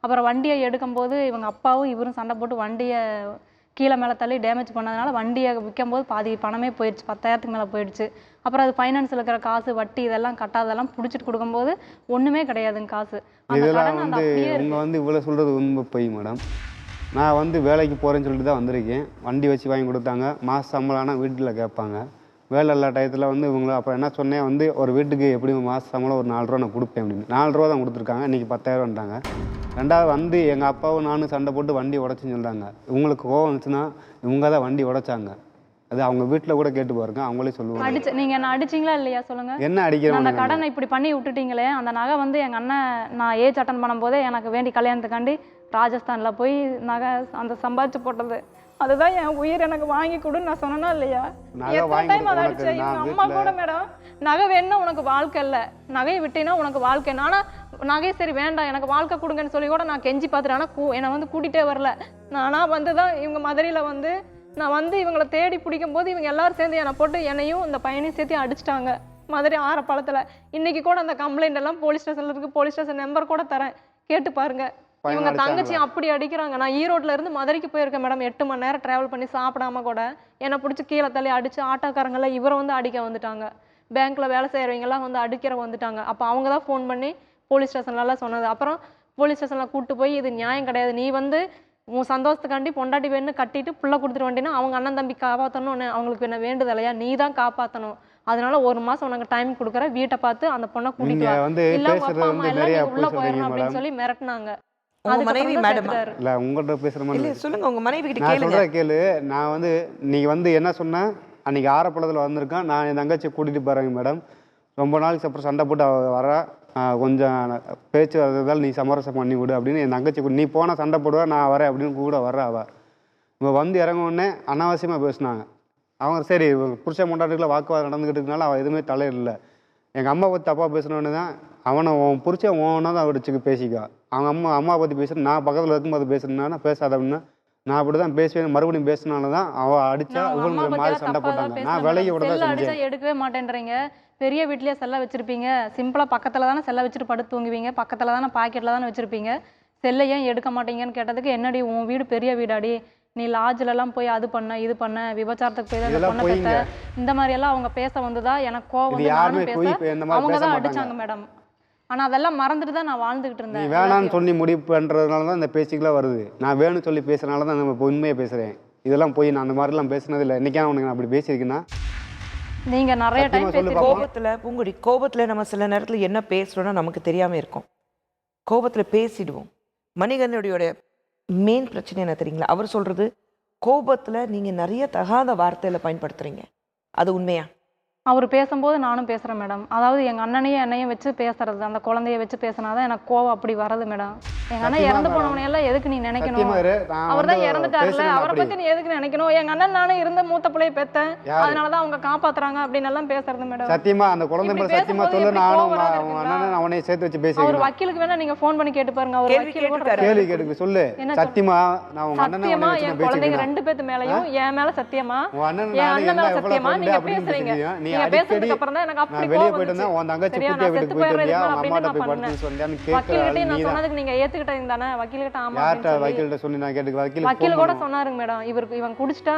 அப்புறம் வண்டியை எடுக்கும்போது இவங்க அப்பாவும் இவரும் சண்டை போட்டு வண்டியை கீழே மேலே தள்ளி டேமேஜ் பண்ணதுனால வண்டியை விற்கும்போது பாதி பணமே போயிடுச்சு, 10,000க்கு மேலே போயிடுச்சு. அப்புறம் அது ஃபைனான்ஸில் இருக்கிற காசு வட்டி இதெல்லாம் கட்டாதெல்லாம் பிடிச்சிட்டு கொடுக்கும்போது ஒன்றுமே கிடையாதுங்க காசு. இதெல்லாம் வந்து இவங்க வந்து இவ்வளோ சொல்கிறது உண்மை போய் மேடம். நான் வந்து வேலைக்கு போகிறேன்னு சொல்லிட்டு தான் வந்திருக்கேன். வண்டி வச்சு வாங்கி கொடுத்தாங்க. மாத சம்பளம் ஆனால் வீட்டில் கேட்பாங்க. வேலை எல்லா டயத்தில் வந்து இவங்கள அப்புறம் என்ன சொன்னேன், வந்து ஒரு வீட்டுக்கு எப்படியும் மாத சம்பளம் ஒரு 4 ரூபா நான் கொடுப்பேன் அப்படின்னு. 4 ரூபா தான் கொடுத்துருக்காங்க. இன்றைக்கி 10,000ன்றாங்க. ரெண்டாவது வந்து எங்கள் அப்பாவும் நானும் சண்டை போட்டு வண்டி உடச்சின்னு சொல்கிறாங்க. இவங்களுக்கு கோவம் வந்துச்சுன்னா இவங்க தான் வண்டி உடைச்சாங்க. அது அவங்க வீட்டில் கூட கேட்டு பாருங்க, அவங்களே சொல்லுவாங்க. நீங்கள் என்ன அடிச்சிங்களா இல்லையா சொல்லுங்கள். என்ன அடிக்கிறேன்? அந்த கடனை இப்படி பண்ணி விட்டுட்டீங்களே, அந்த நகை வந்து எங்கள் அண்ணன் நான் ஏஜ் அட்டன் பண்ணும்போதே எனக்கு வேண்டி கல்யாணத்துக்காண்டி ராஜஸ்தானில் போய் நகை அந்த சம்பாதிச்சு போட்டது. அதுதான் என் உயிர், எனக்கு வாங்கி கொடுன்னு நான் சொன்னேன்னா இல்லையா? எத்தனை டைம் அதை அடிச்சேன். இவங்க அம்மா கூட மேடம் நகை வேணும்னா உனக்கு வாழ்க்கை இல்லை, நகையை விட்டீங்கன்னா உனக்கு வாழ்க்கை. ஆனால் நகை சரி வேண்டாம் எனக்கு வாழ்க்கை கொடுங்கன்னு சொல்லி கூட நான் கெஞ்சி பார்த்துட்டேன். ஆனால் என்னை வந்து கூட்டிகிட்டே வரல. நானாக வந்து தான் இவங்க மதுரையில் வந்து நான் வந்து இவங்களை தேடி பிடிக்கும் போது இவங்க எல்லாரும் சேர்ந்து என்னை போட்டு என்னையும் இந்த பையனையும் சேர்த்து அடிச்சிட்டாங்க மதுரை ஆரப்பாளத்தில். இன்னைக்கு கூட அந்த கம்ப்ளைண்ட் எல்லாம் போலீஸ் ஸ்டேஷன்ல இருக்கு, போலீஸ் ஸ்டேஷன் நம்பர் கூட தரேன், கேட்டு பாருங்க. இவங்க தங்கச்சி அப்படி அடிக்கிறாங்க. நான் ஈரோட்ல இருந்து மதுரைக்கு போயிருக்கேன் மேடம். 8 மணி நேரம் டிராவல் பண்ணி சாப்பிடாம கூட என்னை பிடிச்சி கீழே தள்ளி அடிச்சு ஆட்டோக்காரங்கெல்லாம் இவரை வந்து அடிக்க வந்துட்டாங்க. பேங்க்ல வேலை செய்யறவங்க எல்லாம் வந்து அடிக்கிற வந்துட்டாங்க. அப்போ அவங்க தான் ஃபோன் பண்ணி போலீஸ் ஸ்டேஷன்லாம் சொன்னது. அப்புறம் போலீஸ் ஸ்டேஷன்ல கூப்பிட்டு போய் இது நியாயம் கிடையாது, நீ வந்து உன் சந்தோஷத்துக்காண்டி பொண்டாட்டி வேணுன்னு கட்டிட்டு புள்ள கொடுத்துட்டு வண்டினா அவங்க அண்ணன் தம்பி காப்பாற்றணும்னு அவங்களுக்கு என்ன வேண்டுது இல்லையா, நீ தான் காப்பாற்றணும். அதனால 1 மாசம் உனக்கு டைம் கொடுக்குற, வீட்டை பார்த்து அந்த பொண்ணை கூட்டிட்டு வா, இல்ல உங்க அப்பா அம்மா எல்லாம் நீ உள்ள போயிடணும் அப்படின்னு சொல்லி மிரட்டினாங்க. உங்க மனைவி மேடம் இல்ல உங்கள்கிட்ட பேசுற மாதிரி இல்ல, சொல்லுங்க உங்க மனைவி கிட்ட நான் கேளுங்க. சொல்ற கேளு. நான் வந்து நீங்க வந்து என்ன சொன்னேன், அன்னைக்கு ஆரப்பழத்தில் வந்திருக்கேன், நான் என் தங்கச்சியை கூட்டிட்டு போறேங்க மேடம். ரொம்ப நாளைக்கு அப்புறம் சண்டை போட்டு வர கொஞ்சம் பேச்சு வரதால் நீ சமரசம் பண்ணி விடு அப்படின்னு என் தங்கச்சி நீ போனால் சண்டை போடுவா, நான் வரேன் அப்படின்னு கூட வர்ற அவள். இவங்க வந்து இறங்குனே அனாவசியமாக பேசினாங்க. அவங்க சரி புருஷன் கொண்டாட்டுக்குள்ள வாக்குவாதம் நடந்துக்கிட்டு இருக்கனால அவள் எதுவுமே தலையிடல. எங்கள் அம்மா பற்றி தப்பாக பேசினோன்னு தான் அவனை உன் புருஷன் ஓனா தான் அடிச்சுக்கு பேசிக்கா. அவங்க அம்மா பற்றி பேசுகிறேன், நான் பக்கத்தில் இருக்கும்போது பேசுறேன்னா பேசாத அப்படின்னா நான் அப்படி தான் பேசுவேன். மறுபடியும் பேசினால தான் அவள் அடித்தா இவங்க மாதிரி சண்டை போட்டாங்க. நான் விலையை விட தான் செஞ்சேன். எடுக்கவே மாட்டேன்றீங்க. பெரிய வீட்லயே செல்ல வச்சிருப்பீங்க, சிம்பிளா பக்கத்துல தானே செல்ல வச்சுட்டு படுத்து தூங்குவீங்க, பக்கத்துல தானே பாக்கெட்ல தானே வச்சிருப்பீங்க, செல்லை ஏன் எடுக்க மாட்டீங்கன்னு கேட்டதுக்கு என்னடி உன் வீடு பெரிய வீடாடி, நீ லாட்ஜ்ல எல்லாம் போய் அது பண்ண இது பண்ண விபச்சாரத்துக்கு போய் தான் பொண்ணை பெத்த, இந்த மாதிரி எல்லாம் அவங்க பேச வந்ததா எனக்கு கோவம் வந்து நானும் பேச அவங்க தான் அடிச்சாங்க மேடம். ஆனா அதெல்லாம் மறந்துட்டு தான் நான் வாழ்ந்துகிட்டு இருந்தேன். வேணான்னு சொல்லி முடிவு பண்றதுனால தான் இந்த பேச்சுக்கெல்லாம் வருது. நான் வேணும்னு சொல்லி பேசுறதுனால தான் நம்ம உண்மையை பேசுறேன். இதெல்லாம் போய் நான் அந்த மாதிரிலாம் பேசுனது இல்லை. என்னைக்கான உனக்கு நான் அப்படி பேசியிருக்கேன்னா நீங்க நிறைய டைம் கோபத்துல நம்ம சில நேரத்துல என்ன பேசுறோம்னா நமக்கு தெரியாம இருக்கும். கோபத்துல பேசிடுவோம். மணிகண்டனுடைய மெயின் பிரச்சனை என்ன தெரியுங்களா? அவர் சொல்றது கோபத்துல நீங்க நிறைய தகாத வார்த்தையில பயன்படுத்துறீங்க. அது உண்மையா? அவர் பேசும்போது நானும் பேசுகிறேன் மேடம். அதாவது எங்கள் அண்ணனையும் என்னையும் வச்சு பேசுறது, அந்த குழந்தைய வச்சு பேசினாதான் எனக்கு கோவம் அப்படி வரது மேடம். எங்கள் அண்ணன் இறந்து போனவனையெல்லாம் எதுக்கு நீ நினைக்கணும்? சத்தியமா இரு, நான் அவர் தான் வந்து இறந்துட்டாருல, பேசுறேன் அவரை அப்படி. பத்தி நீ எதுக்கு நினைக்கணும்? எங்க அண்ணன் நானும் இருந்த மூத்த பிள்ளைய பெத்தேன், யாரு? அதனாலதான் அவங்க காப்பாத்துறாங்க அப்படின்னு எல்லாம் பேசுறது மேடம். சத்தியமா அந்த குழந்தை இப்படி மேல சத்தியமா பேசும்போது சொல்லு, எப்படி நானும் கோவம் வராது அவன் இருக்குங்களா? அண்ணனை அவனையும் சேர்த்து வச்சு அவர் பேசிக்கிறேன். வக்கீலுக்கு வேணா நீங்க ஃபோன் பண்ணி கேட்டு பாருங்க. அவர் கேள்வி வக்கீல் கூட கேட்டுட்டாரு. கேள்வி கேட்டுக்கு சொல்லு. என்ன சத்தியமா நான் உங்க அண்ணனை சத்தியமா அவனை வச்சு என் நான் குழந்தைங்க பேசிக்கிறேன். 2 பேத்து மேலயும் என் மேல சத்தியமா, உன் அண்ணன் என் நானும் அண்ணன் என்ன மேல எவ்வளவு சத்தியமா friend நீங்க அப்படின்னு பேசுறீங்க. பேசுறீங்க. நீ நீங்க அடிக்கடி பேசுறதுக்கு அப்புறம் தான் எனக்கு அப்படி நான் வெளியே கோவம் போயிட்டு வந்துச்சு. வந்தா உன் தங்கச்சி சரியா, குட்டியை நான் வீட்டுக்கு செத்து போயிட்டு போயிடுறேன் வந்தியா, அவன் அப்படின்னு அம்மாட்ட நான் போய் பண்ணேன். படுத்து சொன்னியான்னு கேட்கிற வக்கீல்கிட்ட ஆள் நான் நீதான். சொன்னதுக்கு நீங்க ஏத்துக்கிட்டீங்க தானே? வக்கீல்கிட்ட ஆமா யார்கிட்ட அப்படின்னு சொல்லி. வக்கீல்கிட்ட சொல்லி நான் கேட்டுக்கு வக்கீலுக்கு வக்கீல் phone கூட பண்ணுவோம். சொன்னாருங்க மேடம், இவன் குடிச்சிட்டா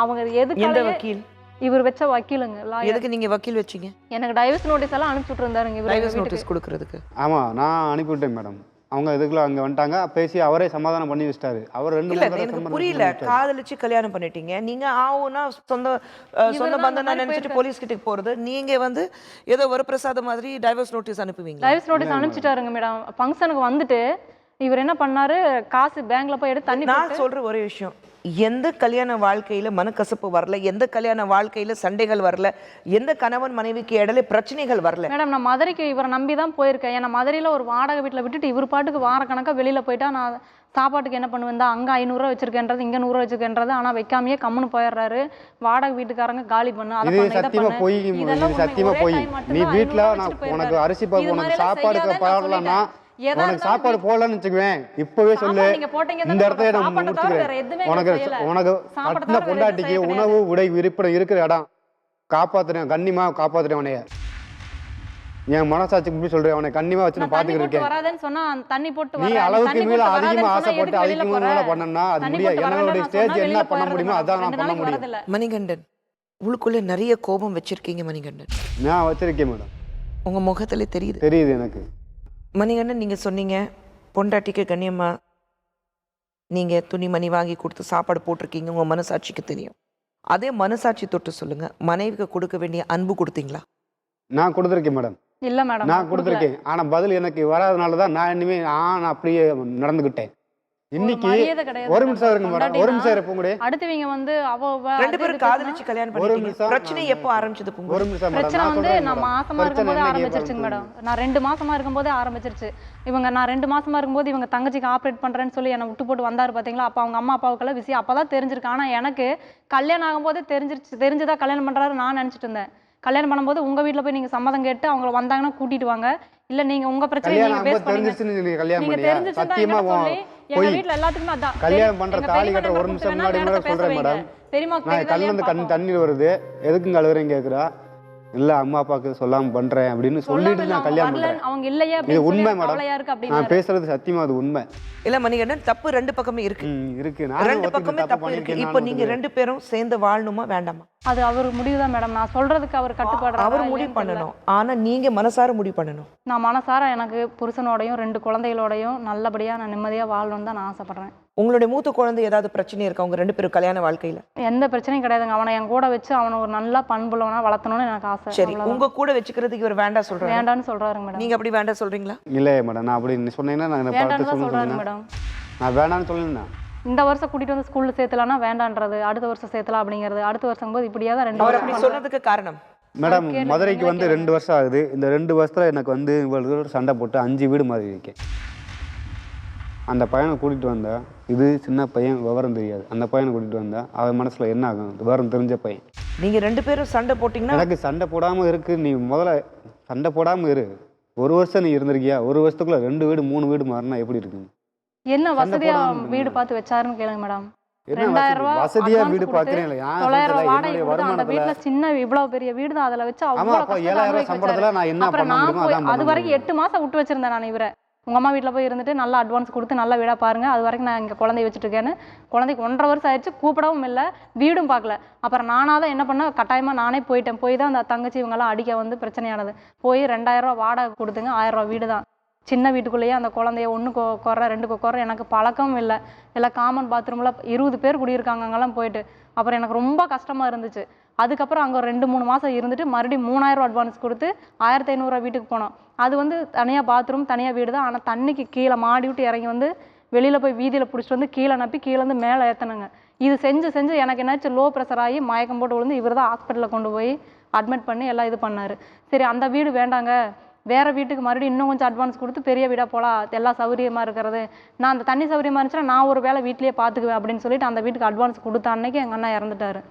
அவங்க எந்த எதுக்காக வக்கீல்? இவர் வச்ச வக்கீலுங்க lawyer. எதுக்கு நீங்க வக்கீல் வச்சீங்க? எனக்கு டைவர்ஸ் நோட்டீஸ் எல்லாம் அனுப்பிச்சுட்டு இருந்தாருங்க இவர் டைவர்ஸ் வீட்டுக்கு. நோட்டீஸ் கொடுக்கறதுக்கு. ஆமா நான் அனுப்பிவிட்டேன் மேடம். அவங்க இதுக்குள்ள அங்க வந்துட்டாங்க, பேசி அவரே சமாதானம் பண்ணி வச்சிட்டாரு. அவர் 2 இல்ல மூணு தடவை எனக்கு சமாதானம் புரியல. பண்ணி வச்சிட்டாரு. காதலிச்சு கல்யாணம் பண்ணிட்டீங்க. நீங்க ஆவுனா சொந்த சொந்த தான் பந்தம் அந்த மாதிரி நினைச்சிட்டு போலீஸ் கிட்ட போறது. நீங்க வந்து ஏதோ வரப்பிரசாதம் மாதிரி டைவர்ஸ் நோட்டீஸ் அனுப்புவீங்களா? டைவர்ஸ் நோட்டீஸ் அனுப்பிச்சிட்டாருங்க மேடம். ஃபங்க்ஷனுக்கு வந்துட்டு இவர் என்ன பண்ணாரு, காசு பேங்க்ல போய் எடுத்து தண்ணி நான் சொல்ற ஒரே விஷயம், எந்த கல்யாண வாழ்க்கையில மனக்கசப்பு வரல, எந்த கல்யாண வாழ்க்கையில சண்டைகள் வரல, எந்த கணவன் மனைவிக்கு இடையில பிரச்சனைகள் வரல. மேடம் நான் மதுரைக்கு இவரை நம்பி தான் போயிருக்கேன். ஏன்னா மதுரையில் ஒரு வாடகை வீட்டில் விட்டுட்டு இவர் பாட்டுக்கு வாரக்கணக்காக வெளியில் போயிட்டா நான் சாப்பாட்டுக்கு என்ன பண்ணுவேன் தான், அங்கே 500 ரூபா வச்சிருக்கேன்றது, இங்கே 100 ரூபா வச்சிருக்கேன்றது, ஆனால் வைக்காமையே கம்முன்னு போயிடுறாரு. வாடகை வீட்டுக்காரங்க காலி பண்ணு, அதை இது பண்ணு, இதை சத்தியமா பண்ணு. போய் இதெல்லாம் இது சத்தியமா ஒரே போய் time மட்டும்தான் நீ 500 வீட்டுல ரூபா நான் வச்சுட்டு உனக்கு போயிடுறாரு. அரிசி இது உனக்கு மாதிரிலாம் சாப்பாடுக்கு செய்யாதேன்னு நான் போடலன்னா சொல்லிட்டேன். எதா உனக்கு இருந்தாலும் சாப்பாடு போடலன்னு வச்சுக்குவேன், இப்பவே சொல்லு. சாப்பாடு நீங்க போட்டீங்க தானே, இந்த இடத்துல நான் சாப்பாட்டை தவிர வேற முடிச்சுக்கிறேன். எதுவுமே உனக்கு செய்யல. உனக்கு சாப்பாட்டை கட்டின தவிர வேற பொண்டாட்டிக்கு எதுவும் செய்ய உணவு உடை இருப்பிடம் இருக்கிற இடம் காப்பாத்துறேன், கண்ணியமா காப்பாத்துறேன் உனைய. என் மனசாட்சிக்கு இப்படி சொல்றேன், அவனை கண்ணியமா வச்சு நான் நான் தண்ணி பாத்துக்கிட்டு போட்டு இருக்கேன். வராதேன்னு சொன்னா தண்ணி போட்டு நீ வரேன். அளவுக்கு தண்ணி மேல போட்டு அதிகமா வராதேன்னு சொன்னா ஆசைப்பட்டு எதுக்கு வெளியில அதிகமா போற? மேல பண்ணனா அது தண்ணி முடியாது. போட்டு என்னோட வரேன்னு ஸ்டேஜ் சொன்னா என்ன வெளியில பண்ண போயிடுறது முடியுமோ மேடம். அதான் நான் 2 பண்ண நாளைக்கு முடியும். வரதில்ல. மணிகண்டன், உள்ளுக்குள்ள நிறைய கோபம் வச்சிருக்கீங்க மணிகண்டன். நான் வச்சிருக்கேன் மேடம், உங்க முகத்துல தெரியுது. தெரியுது எனக்கு. மணிகண்டன், நீங்க சொன்னீங்க பொண்டாட்டிக்கு கண்ணியமா நீங்க துணிமணி வாங்கி கொடுத்து சாப்பாடு போட்டிருக்கீங்க, உங்க மனசாட்சிக்கு தெரியும். அதே மனசாட்சி தொட்டு சொல்லுங்க, மனைவிக்கு கொடுக்க வேண்டிய அன்பு கொடுத்தீங்களா? நான் கொடுத்துருக்கேன் மேடம், இல்ல மேடம் நான் கொடுத்துருக்கேன். ஆனா பதில் எனக்கு வராதனால தான் நான் இனிமே நான் அப்படியே நடந்துக்கிட்டேன். இன்னைக்கு மரியாதை கிடையாது. ஒரு நிமிஷம் இருங்க மேடம், ஒரு பொண்டாட்டினா, நிமிஷம் இருப்போம் கூட. அடுத்தவங்க வந்து ரெண்டு பேரும் காதலிச்சு கல்யாணம் பண்ணிட்டீங்க. நிமிஷம் பிரச்சனை நான் எப்போ ஆரம்பிச்சது பூங்குடி? ஒரு நிமிஷம் மேடம், பிரச்சனை நான் வந்து சொல்றேன் நான் மேடம். மாசமா பிரச்சனை இருக்கும்போதே என்னைக்கு ஆரம்பிச்சிருச்சுங்க மேடம். நான் 2 மாசமா இருக்கும்போதே ஆரம்பிச்சிருச்சு. நான் 2 மாசமா இருக்கும்போது இவங்க தங்கச்சிக்கு ஆப்ரேட் பண்றேன்னு சொல்லி என்னை விட்டு போட்டு வந்தாரு பாத்தீங்களா? அப்ப அவங்க அம்மா அப்பாவுக்கெல்லாம் விஷயம் அப்பதான் தெரிஞ்சிருக்கு. ஆனா எனக்கு கல்யாணம் ஆகும்போதே தெரிஞ்சுதா கல்யாணம் பண்றாரு நான் நினைச்சிட்டு இருந்தேன். கல்யாணம் பண்ணும்போது உங்க வீட்டுல போய் நீங்க சம்மதம் கேட்டு அவங்க வந்தாங்கன்னா கூட்டிட்டு வாங்க, இல்ல நீங்க உங்க பிரச்சனை கல்யாணம் நீங்க பேஸ் ஆகும்போது பண்ணீங்க. தெரிஞ்சிருச்சுன்னு நீங்க கல்யாணம் நீங்க பண்ணியா? தெரிஞ்சிச்சுன்னு சத்தியமா சொல்லி எங்க போய் வீட்டுல எல்லாத்துக்குமே அதான். கல்யாணம் பண்ற எங்க தாலி பெரியம்மா கட்டுற ஒரு நம்பர் நிமிஷம் கொடுத்து முன்னாடி வேணா கூட நேரத்தை சொல்றேன் பேச மேடம். வைங்க. பெரியம்மா நான் தெரியுதா கண்ணுல இருந்து இல்லையான்னு தண்ணீர் வருது, எதுக்குங்க அழுகுறேன்னு கேக்குறா. இல்ல அம்மா அப்பாவுக்கு சொல்லாம பண்றேன் அப்படின்னு சொல்லிட்டு நான் கல்யாணம் பண்றேன். அவங்க இல்லையே இது அப்படின்னு உண்மை சொல்லி மேடம். அவளையா இருக்கு நான் அப்படின்னு பேசுறது சத்தியமா அது உண்மை. இல்ல மணிகண்டன், தப்பு 2 பக்கமே இருக்கு. இருக்கு. நான் ரெண்டு பக்கமே தப்பு இருக்கு. இப்போ நீங்க 2 பேரும் சேர்ந்து வாழணுமா வேண்டாமா? அது அவர் முடிவுதான் மேடம். நான் சொல்றதுக்கு அவர் கட்டுப்பாடுறாரா அவர் இல்லையான்னு முடிவு தெரியல. பண்ணணும். ஆனா நீங்க மனசார முடிவு பண்ணணும். நான் மனசார எனக்கு புருஷனோடையும் 2 குழந்தைகளோடையும் நல்லபடியா நான் நிம்மதியா வாழணும்னு தான் நான் ஆசைப்படுறேன். உங்களுடைய மூத்த குழந்தை ஏதாவது பிரச்சனை இருக்கா உங்க 2 பேரும் கல்யாண வாழ்க்கையில? எந்த பிரச்சனையும் கிடையாதுங்க. அவனை என் கூட வச்சு அவனை ஒரு நல்ல பண்புள்ளவனா வளர்த்தணும்னு எனக்கு ஆசை. சரி, அவ்வளவுதான். உங்க கூட வச்சுக்கிறதுக்கு இவர் வேண்டாம் சொல்றாரு. வேண்டான்னு சொல்றாருங்க மேடம். நீங்க அப்படி வேண்டாம் சொல்றீங்களா? இல்ல மேடம், நான் அப்படி நீ சொன்னீங்கன்னா நான் வேண்டான்னு பார்த்து தான் சொல்றாரு சொல்லுங்க. மேடம். நான் வேணான்னு சொல்லலைன்னா இந்த வருஷம் கூட்டிட்டு வந்து ஸ்கூல்ல சேர்த்தலாம்னா வேண்டான்றது, அடுத்த வருஷம் சேர்த்தலாம் அப்படிங்கிறது. அடுத்த வருஷம் போது இப்படியா தான் 2 அவர் வருஷம் அப்படி சொன்னதுக்கு காரணம் மேடம், கேளுங்க, மதுரைக்கு நீங்களே வந்து கேளுங்க. 2 வருஷம் ஆகுது. இந்த 2 வருஷத்துல எனக்கு வந்து இவ்வளவு சண்டை போட்டு 5 வீடு மாதிரி இருக்கேன். அந்த பையனை கூட்டிட்டு வந்தா, இது சின்ன பையன் விவரம் தெரியாது, அந்த பையனை கூட்டிட்டு வந்தா அவன் மனசுல என்ன ஆகும்? விவரம் தெரிஞ்ச பையன். நீங்க 2 பேரும் சண்டை போட்டீங்கன்னா எனக்கு சண்டை போடாம இருக்கு. நீ முதல்ல சண்டை போடாம இரு. 1 வருஷம் நீ இருந்திருக்கியா? 1 வருஷத்துக்குள்ள 2 வீடு 3 வீடு மாறினா எப்படி இருக்கு? என்ன வசதியா போடாம வீடு பார்த்து வச்சாருன்னு கேளுங்க மேடம். என்ன 2000 ரூபாய் வசதியா advance வீடு கொடுத்து, பாக்குறேன். 900 ரூபாய் வாடகை என்னுடைய கொடுத்து அந்த வருமானத்துல வீட்டுல சின்ன இவ்வளவு பெரிய வீடு தான், அதுல வச்சு ஆமா, அவ்வளவு அப்ப கஷ்டத்தை 7000 அனுபவிக்க சம்பளத்துல வச்சாரு. நான் என்ன அப்புறம் பண்ண நான் முடியுமோ போய் அதான் அது பண்ண வரைக்கும் 8 மாசம் விட்டு வச்சிருந்தேன் நான் இவரை. உங்க அம்மா வீட்டுல போய் இருந்துட்டு நல்லா அட்வான்ஸ் கொடுத்து நல்ல வீடா பாருங்க, அது வரைக்கும் நான் இங்க குழந்தைய வச்சுட்டு இருக்கேன்னு. குழந்தைக்கு 1.5 வருஷம் ஆயிடுச்சு, கூப்பிடவும் இல்லை, வீடும் பார்க்கல. அப்புறம் நானா தான் என்ன பண்ண, கட்டாயமா நானே போயிட்டேன். போய் தான் அந்த தங்கச்சி இவங்கெல்லாம் அடிக்க வந்து பிரச்சனையானது. போய் 2000 ரூபாய் வாடகை கொடுத்துங்க, 1000 ரூபாய் வீடு தான். சின்ன வீட்டுக்குள்ளேயே அந்த குழந்தைய 1 குறை 2 குறை. எனக்கு பழக்கம் இல்லை, எல்லாம் காமன் பாத்ரூமில் 20 பேர் குடியிருக்காங்க அங்கெல்லாம் போயிட்டு. அப்புறம் எனக்கு ரொம்ப கஷ்டமா இருந்துச்சு. அதுக்கப்புறம் அங்கே 2-3 மாதம் இருந்துட்டு மறுபடியும் 3000 ரூபா அட்வான்ஸ் கொடுத்து 1500 ரூபா வீட்டுக்கு போனோம். அது வந்து தனியாக பாத்ரூம் தனியாக வீடு தான். ஆனால் தண்ணிக்கு கீழே மாடி விட்டு இறங்கி வந்து வெளியில் போய் வீதியில் பிடிச்சிட்டு வந்து கீழே நப்பி கீழேருந்து மேலே ஏற்றினாங்க. இது செஞ்சு எனக்கு என்னாச்சும் லோ ப்ரெஷர் ஆகி மயக்கம் போட்டு விழுந்து இவர் தான் ஹாஸ்பிட்டலில் கொண்டு போய் அட்மிட் பண்ணி எல்லாம் இது பண்ணார். சரி அந்த வீடு வேண்டாங்க, வேறு வீட்டுக்கு மறுபடியும் இன்னும் கொஞ்சம் அட்வான்ஸ் கொடுத்து பெரிய வீடாக போகலாம், எல்லா சௌகரியமாக இருக்கிறது, நான் அந்த தண்ணி சௌகரியமாக இருந்துச்சுன்னா நான் ஒரு வேளை வீட்லேயே பார்த்துக்குவேன் அப்படின்னு சொல்லிட்டு அந்த வீட்டுக்கு அட்வான்ஸ் கொடுத்த அன்னைக்கு எங்கள் அண்ணா இறந்துட்டார்.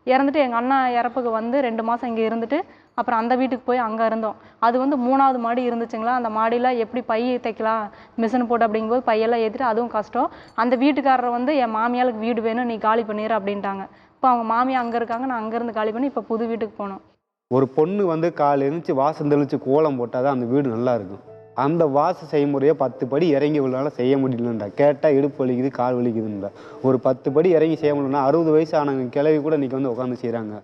இறந்துட்டு எங்கள் அண்ணா இறப்புக்கு வந்து 2 மாதம் இங்கே இருந்துட்டு அப்புறம் அந்த வீட்டுக்கு போய் அங்கே இருந்தோம். அது வந்து 3வது மாடி இருந்துச்சுங்களா, அந்த மாடியில் எப்படி பை தைக்கலாம் மிஷின் போட்டு அப்படிங்கும்போது பையெல்லாம் ஏற்றிட்டு அதுவும் கஷ்டம். அந்த வீட்டுக்காரரை வந்து என் மாமியாளுக்கு வீடு வேணும், நீ காலி பண்ணிடு அப்படின்ட்டாங்க. இப்போ அவங்க மாமியா அங்கே இருக்காங்க, நான் அங்கேருந்து காலி பண்ணி இப்போ புது வீட்டுக்கு போனோம். ஒரு பொண்ணு வந்து காலை எழுந்துச்சு வாசம் தெளிச்சு கோலம் போட்டால் தான் அந்த வீடு நல்லா இருக்கும். அந்த வாச செய்முறையை 10 படி இறங்கி உள்ளால செய்ய முடியலன்றா. கேட்டால் இடுப்பு வலிக்குது கால் வலிக்குதுன்றா. ஒரு 10 படி இறங்கி செய்ய முடியலன்னா 60 வயசு ஆனவங்க கிளவி கூட இன்னைக்கு வந்து உட்காந்து செய்கிறாங்க.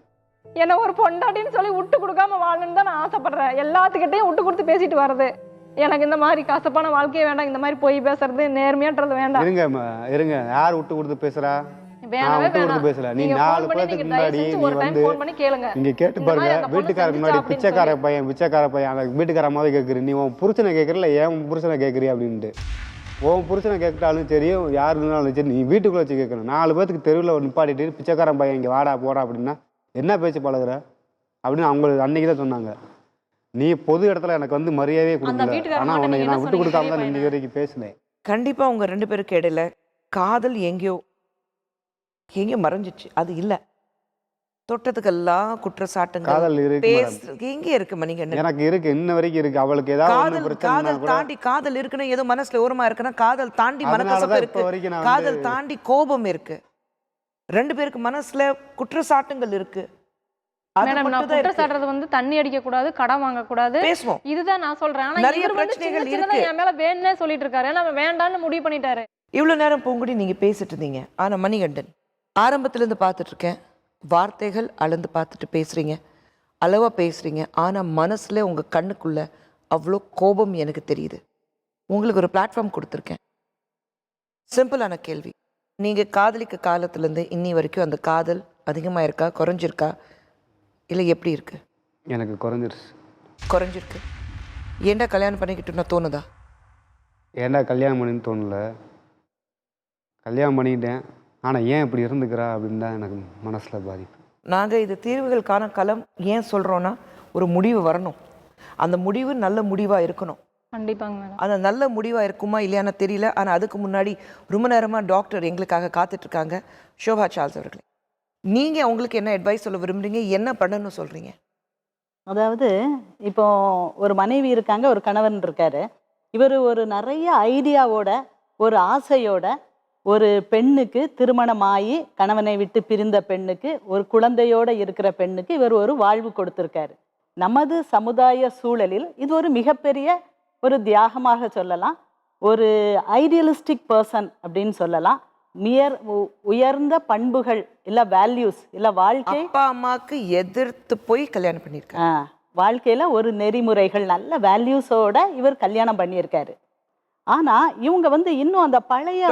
என்ன ஒரு பொண்டாட்டின்னு சொல்லி விட்டு கொடுக்காம வாழணுன்னு தான் நான் ஆசைப்படுறேன். எல்லாத்துக்கிட்டையும் விட்டு கொடுத்து பேசிட்டு வர்றது. எனக்கு இந்த மாதிரி கசப்பான வாழ்க்கையே வேண்டாம், இந்த மாதிரி போய் பேசுறது நேர்மையான்றது வேண்டாம். இருங்க யார் விட்டு கொடுத்து பேசுறா? நான் விட்டு கொடுத்து பேசல. நீ 4 பேருக்கு முன்னாடி நீ வந்து இங்க கேட்டு பாருங்க, வீட்டுக்காரருக்கு முன்னாடி பிச்சைக்கார பையன் அந்த வீட்டுக்கார மாதிரி கேட்குற, நீ உன் புருஷனை கேட்கறல ஏன் புருஷனை கேட்குறி அப்படின்ட்டு. உன் புருஷனை கேட்டாலும் சரி யார் இருந்தாலும் சரி நீ வீட்டுக்குள்ள வச்சு கேட்கணும். 4 பேருக்கு தெருவில் நிப்பாட்டிட்டு பிச்சைக்காரன் பையன் இங்கே வாடா போடா அப்படின்னா என்ன பேச்சு பழகுற அப்படின்னு அவங்க அன்னைக்கு தான் சொன்னாங்க. நீ பொது இடத்துல எனக்கு வந்து மரியாதையே கொடுக்கல, ஆனால் உன்னை நான் விட்டு கொடுக்காம தான் இன்னைக்கு வரைக்கும் பேசினேன். கண்டிப்பா உங்க 2 பேருக்கு இடையில காதல் எங்கேயோ மறைஞ்சிச்சு. அது இல்ல, தொட்டதுக்கெல்லாம் குற்றச்சாட்டுங்க காதல் இருக்கு எங்க இருக்கு மணிகண்டன்? எனக்கு இருக்கு, இன்ன வரைக்கும் இருக்கு. அவளுக்கு ஏதாவது காதல் தாண்டி காதல் இருக்குன்னு ஏதோ மனசுல ஓரமா இருக்குன்னா காதல் தாண்டி மனக்கசப்பு இருக்கு, காதல் தாண்டி கோபம் இருக்கு. 2 பேருக்கு மனசுல குற்றச்சாட்டுங்கள் இருக்கு. மேடம் நான் குற்றச்சாட்டுறது வந்து தண்ணி அடிக்க கூடாது, கடன் வாங்க கூடாது, பேசுவோம். இதுதான் நான் சொல்றேன். ஆனா நிறைய பிரச்சனைகள் இருக்கு. என் மேல வேணும்னே சொல்லிட்டு இருக்காரு, ஏன்னா வேண்டான்னு முடிவு பண்ணிட்டாரு. இவ்வளவு நேரம் பூங்குடி நீங்க பேசிட்டு இருந்தீங்க. ஆனா மணிகண்டன், ஆரம்பத்துல இருந்து பார்த்துட்டு இருக்கேன், வார்த்தைகள் அளந்து பார்த்துட்டு பேசுறீங்க, அளவா பேசுறீங்க. ஆனா மனசுல உங்க கண்ணுக்குள்ள அவ்வளோ கோபம் எனக்கு தெரியுது. உங்களுக்கு ஒரு பிளாட்ஃபார்ம் கொடுத்துருக்கேன். சிம்பிளான கேள்வி, நீங்க காதலிக்க காலத்துல இருந்து இன்னி வரைக்கும் அந்த காதல் அதிகமா இருக்கா, குறைஞ்சிருக்கா, இல்லை எப்படி இருக்கு? எனக்கு குறைஞ்சிருக்கு. ஏன்டா கல்யாணம் பண்ணிக்கிட்டுன்னா தோணுதா? ஏன்டா கல்யாணம் பண்ணின்னு தோணல. கல்யாணம் பண்ணிக்கிட்டேன், ஆனால் ஏன் இப்படி இருந்துக்கிறா அப்படின்னு தான் எனக்கு மனசில் பாதிப்பு. நாங்கள் இது தீர்வுகளுக்கான களம் ஏன் சொல்கிறோன்னா, ஒரு முடிவு வரணும். அந்த முடிவு நல்ல முடிவாக இருக்கணும். கண்டிப்பாங்க மேடம். அந்த நல்ல முடிவாக இருக்குமா இல்லையான்னு தெரியல. ஆனால் அதுக்கு முன்னாடி ரொம்ப நேரமாக டாக்டர் எங்களுக்காக காத்துட்ருக்காங்க. ஷோபா சார்ல்ஸ் அவர்களே, நீங்கள் அவங்களுக்கு என்ன அட்வைஸ் சொல்ல விரும்புறீங்க, என்ன பண்ணணும்னு சொல்கிறீங்க? அதாவது இப்போ ஒரு மனைவி இருக்காங்க, ஒரு கணவன் இருக்காரு. இவர் ஒரு நிறைய ஐடியாவோட ஒரு ஆசையோட ஒரு பெண்ணுக்கு திருமணமாகி கணவனை விட்டு பிரிந்த பெண்ணுக்கு, ஒரு குழந்தையோட இருக்கிற பெண்ணுக்கு இவர் ஒரு வாழ்வு கொடுத்துருக்காரு. நமது சமுதாய சூழலில் இது ஒரு மிகப்பெரிய ஒரு தியாகமாக சொல்லலாம். ஒரு ஐடியலிஸ்டிக் பர்சன் அப்படின்னு சொல்லலாம். உயர்ந்த பண்புகள் இல்ல வேல்யூஸ் இல்ல வாழ்க்கை, அப்பா அம்மாக்கு எதிர்த்து போய் கல்யாணம் பண்ணியிருக்காரு. வாழ்க்கையில ஒரு நெறிமுறைகள் நல்ல வேல்யூஸோட இவர் கல்யாணம் பண்ணியிருக்காரு. ஆனா இவங்க வந்து இன்னும் அந்த பழைய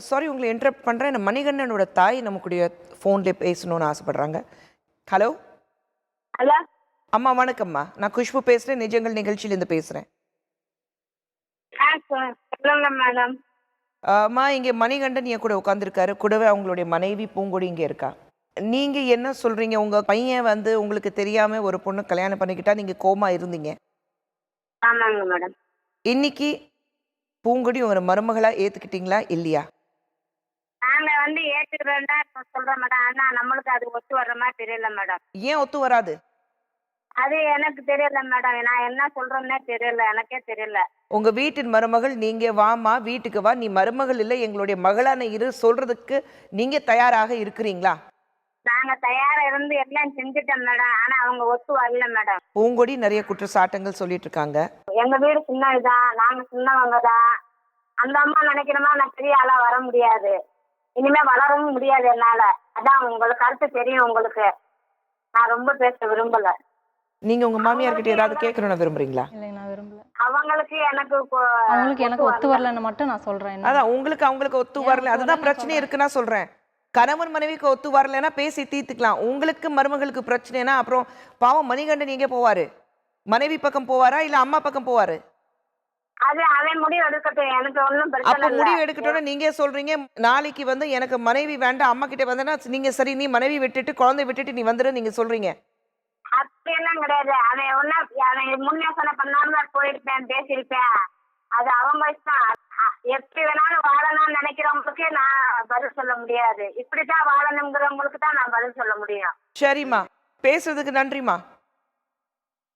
சாரி உங்களை இன்டரப்ட் பண்றேன். மணிகண்டனோட தாய் நமக்குடைய போன்ல பேசணும்னு ஆசைப்படுறாங்க. ஹலோ ஹலோ அம்மா வணக்கம்மா, நான் குஷ்பு பேசுறேன், நிஜங்கள் நிகழ்ச்சியிலேருந்து பேசுறேன். மேடம் அம்மா, இங்கே மணிகண்டன் என் கூட உட்காந்துருக்காரு, கூடவே அவங்களுடைய மனைவி பூங்கொடி இங்கே இருக்கா. நீங்க என்ன சொல்றீங்க? உங்க பையன் வந்து உங்களுக்கு தெரியாம ஒரு பொண்ணு கல்யாணம் பண்ணிக்கிட்டா நீங்க கோமா இருந்தீங்க. ஆமாங்க மேடம். இன்னைக்கு பூங்கொடி ஒரு மருமகளா ஏத்துக்கிட்டீங்களா இல்லையா? நாங்க வந்து ஏத்துக்கிறோம்னா சொல்றோம் மேடம். ஆனா நம்மளுக்கு அது ஒத்து வர்ற மாதிரி தெரியல மேடம். ஏன் ஒத்து வராது? அது எனக்கு தெரியல மேடம். நான் என்ன சொல்றேன்னே தெரியல, எனக்கே தெரியல. உங்க வீட்டின் மருமகள் நீங்க, வாமா வீட்டுக்கு வா, நீ மருமகள் இல்லை எங்களுடைய மகளான இரு சொல்றதுக்கு நீங்க தயாராக இருக்கிறீங்களா? நாங்க தயாரா இருந்து எல்லாம் செஞ்சுட்டோம் மேடம். ஆனா அவங்க ஒத்து வரல மேடம். பூங்கொடி நிறைய குற்றச்சாட்டுங்கள் சொல்லிட்டு இருக்காங்க. எங்க வீடு சின்னதுதான், நாங்க சின்னவங்க தான். அந்த அம்மா நினைக்கிறோமா நான் பெரிய ஆளா வர முடியாது, இனிமே வளரவும் முடியாது என்னால. அதான் உங்களுக்கு கருத்து தெரியும் உங்களுக்கு. நான் ரொம்ப பேச விரும்பல. நீங்க உங்க மாமியார் கிட்ட ஏதாவது கேட்கணும்னு விரும்புறீங்களா? இல்லை நான் விரும்பல. அவங்களுக்கு எனக்கு ஒத்து வரலன்னு மட்டும் நான் சொல்றேன். அதான் உங்களுக்கு அவங்களுக்கு ஒத்து வரல, அதுதான் பிரச்சனை இருக்குன்னா சொல்றேன். கணவன் மனைவிக்கு ஒத்து வரலன்னா பேசி தீர்த்துக்கலாம். உங்களுக்கு மருமகளுக்கு பிரச்சனைனா அப்புறம் பாவம் மணிகண்டன் எங்கே போவாரு? மனைவி பக்கம் போவாரா இல்ல அம்மா பக்கம் போவாரு? அது அவன் முடிவு எடுக்கட்டும், எனக்கு ஒன்றும் பிரச்சனை அப்ப இல்லை. முடிவு எடுக்கட்டும்னு நீங்க சொல்றீங்க. நாளைக்கு வந்து எனக்கு மனைவி வேண்டாம், அம்மா கிட்ட வந்தேன்னா நீங்க சரி நீ மனைவி விட்டுட்டு குழந்தை விட்டுட்டு நீ வந்துரு நீங்க சொல்றீங்க. அப்படியெல்லாம் கிடையாது. அவன் முன்னேசனை பண்ணாம போயிருப்பேன், பேசியிருப்பேன். அது அவங்க இஷ்டம். எப்படி வேணாலும் வாழணும்னு நினைக்கிறவங்களுக்கு நான் பதில் சொல்ல முடியாது. இப்படித்தான் வாழணுங்கிறவங்களுக்கு தான் நான் பதில் சொல்ல முடியும். சரிம்மா, பேசுறதுக்கு நன்றிம்மா.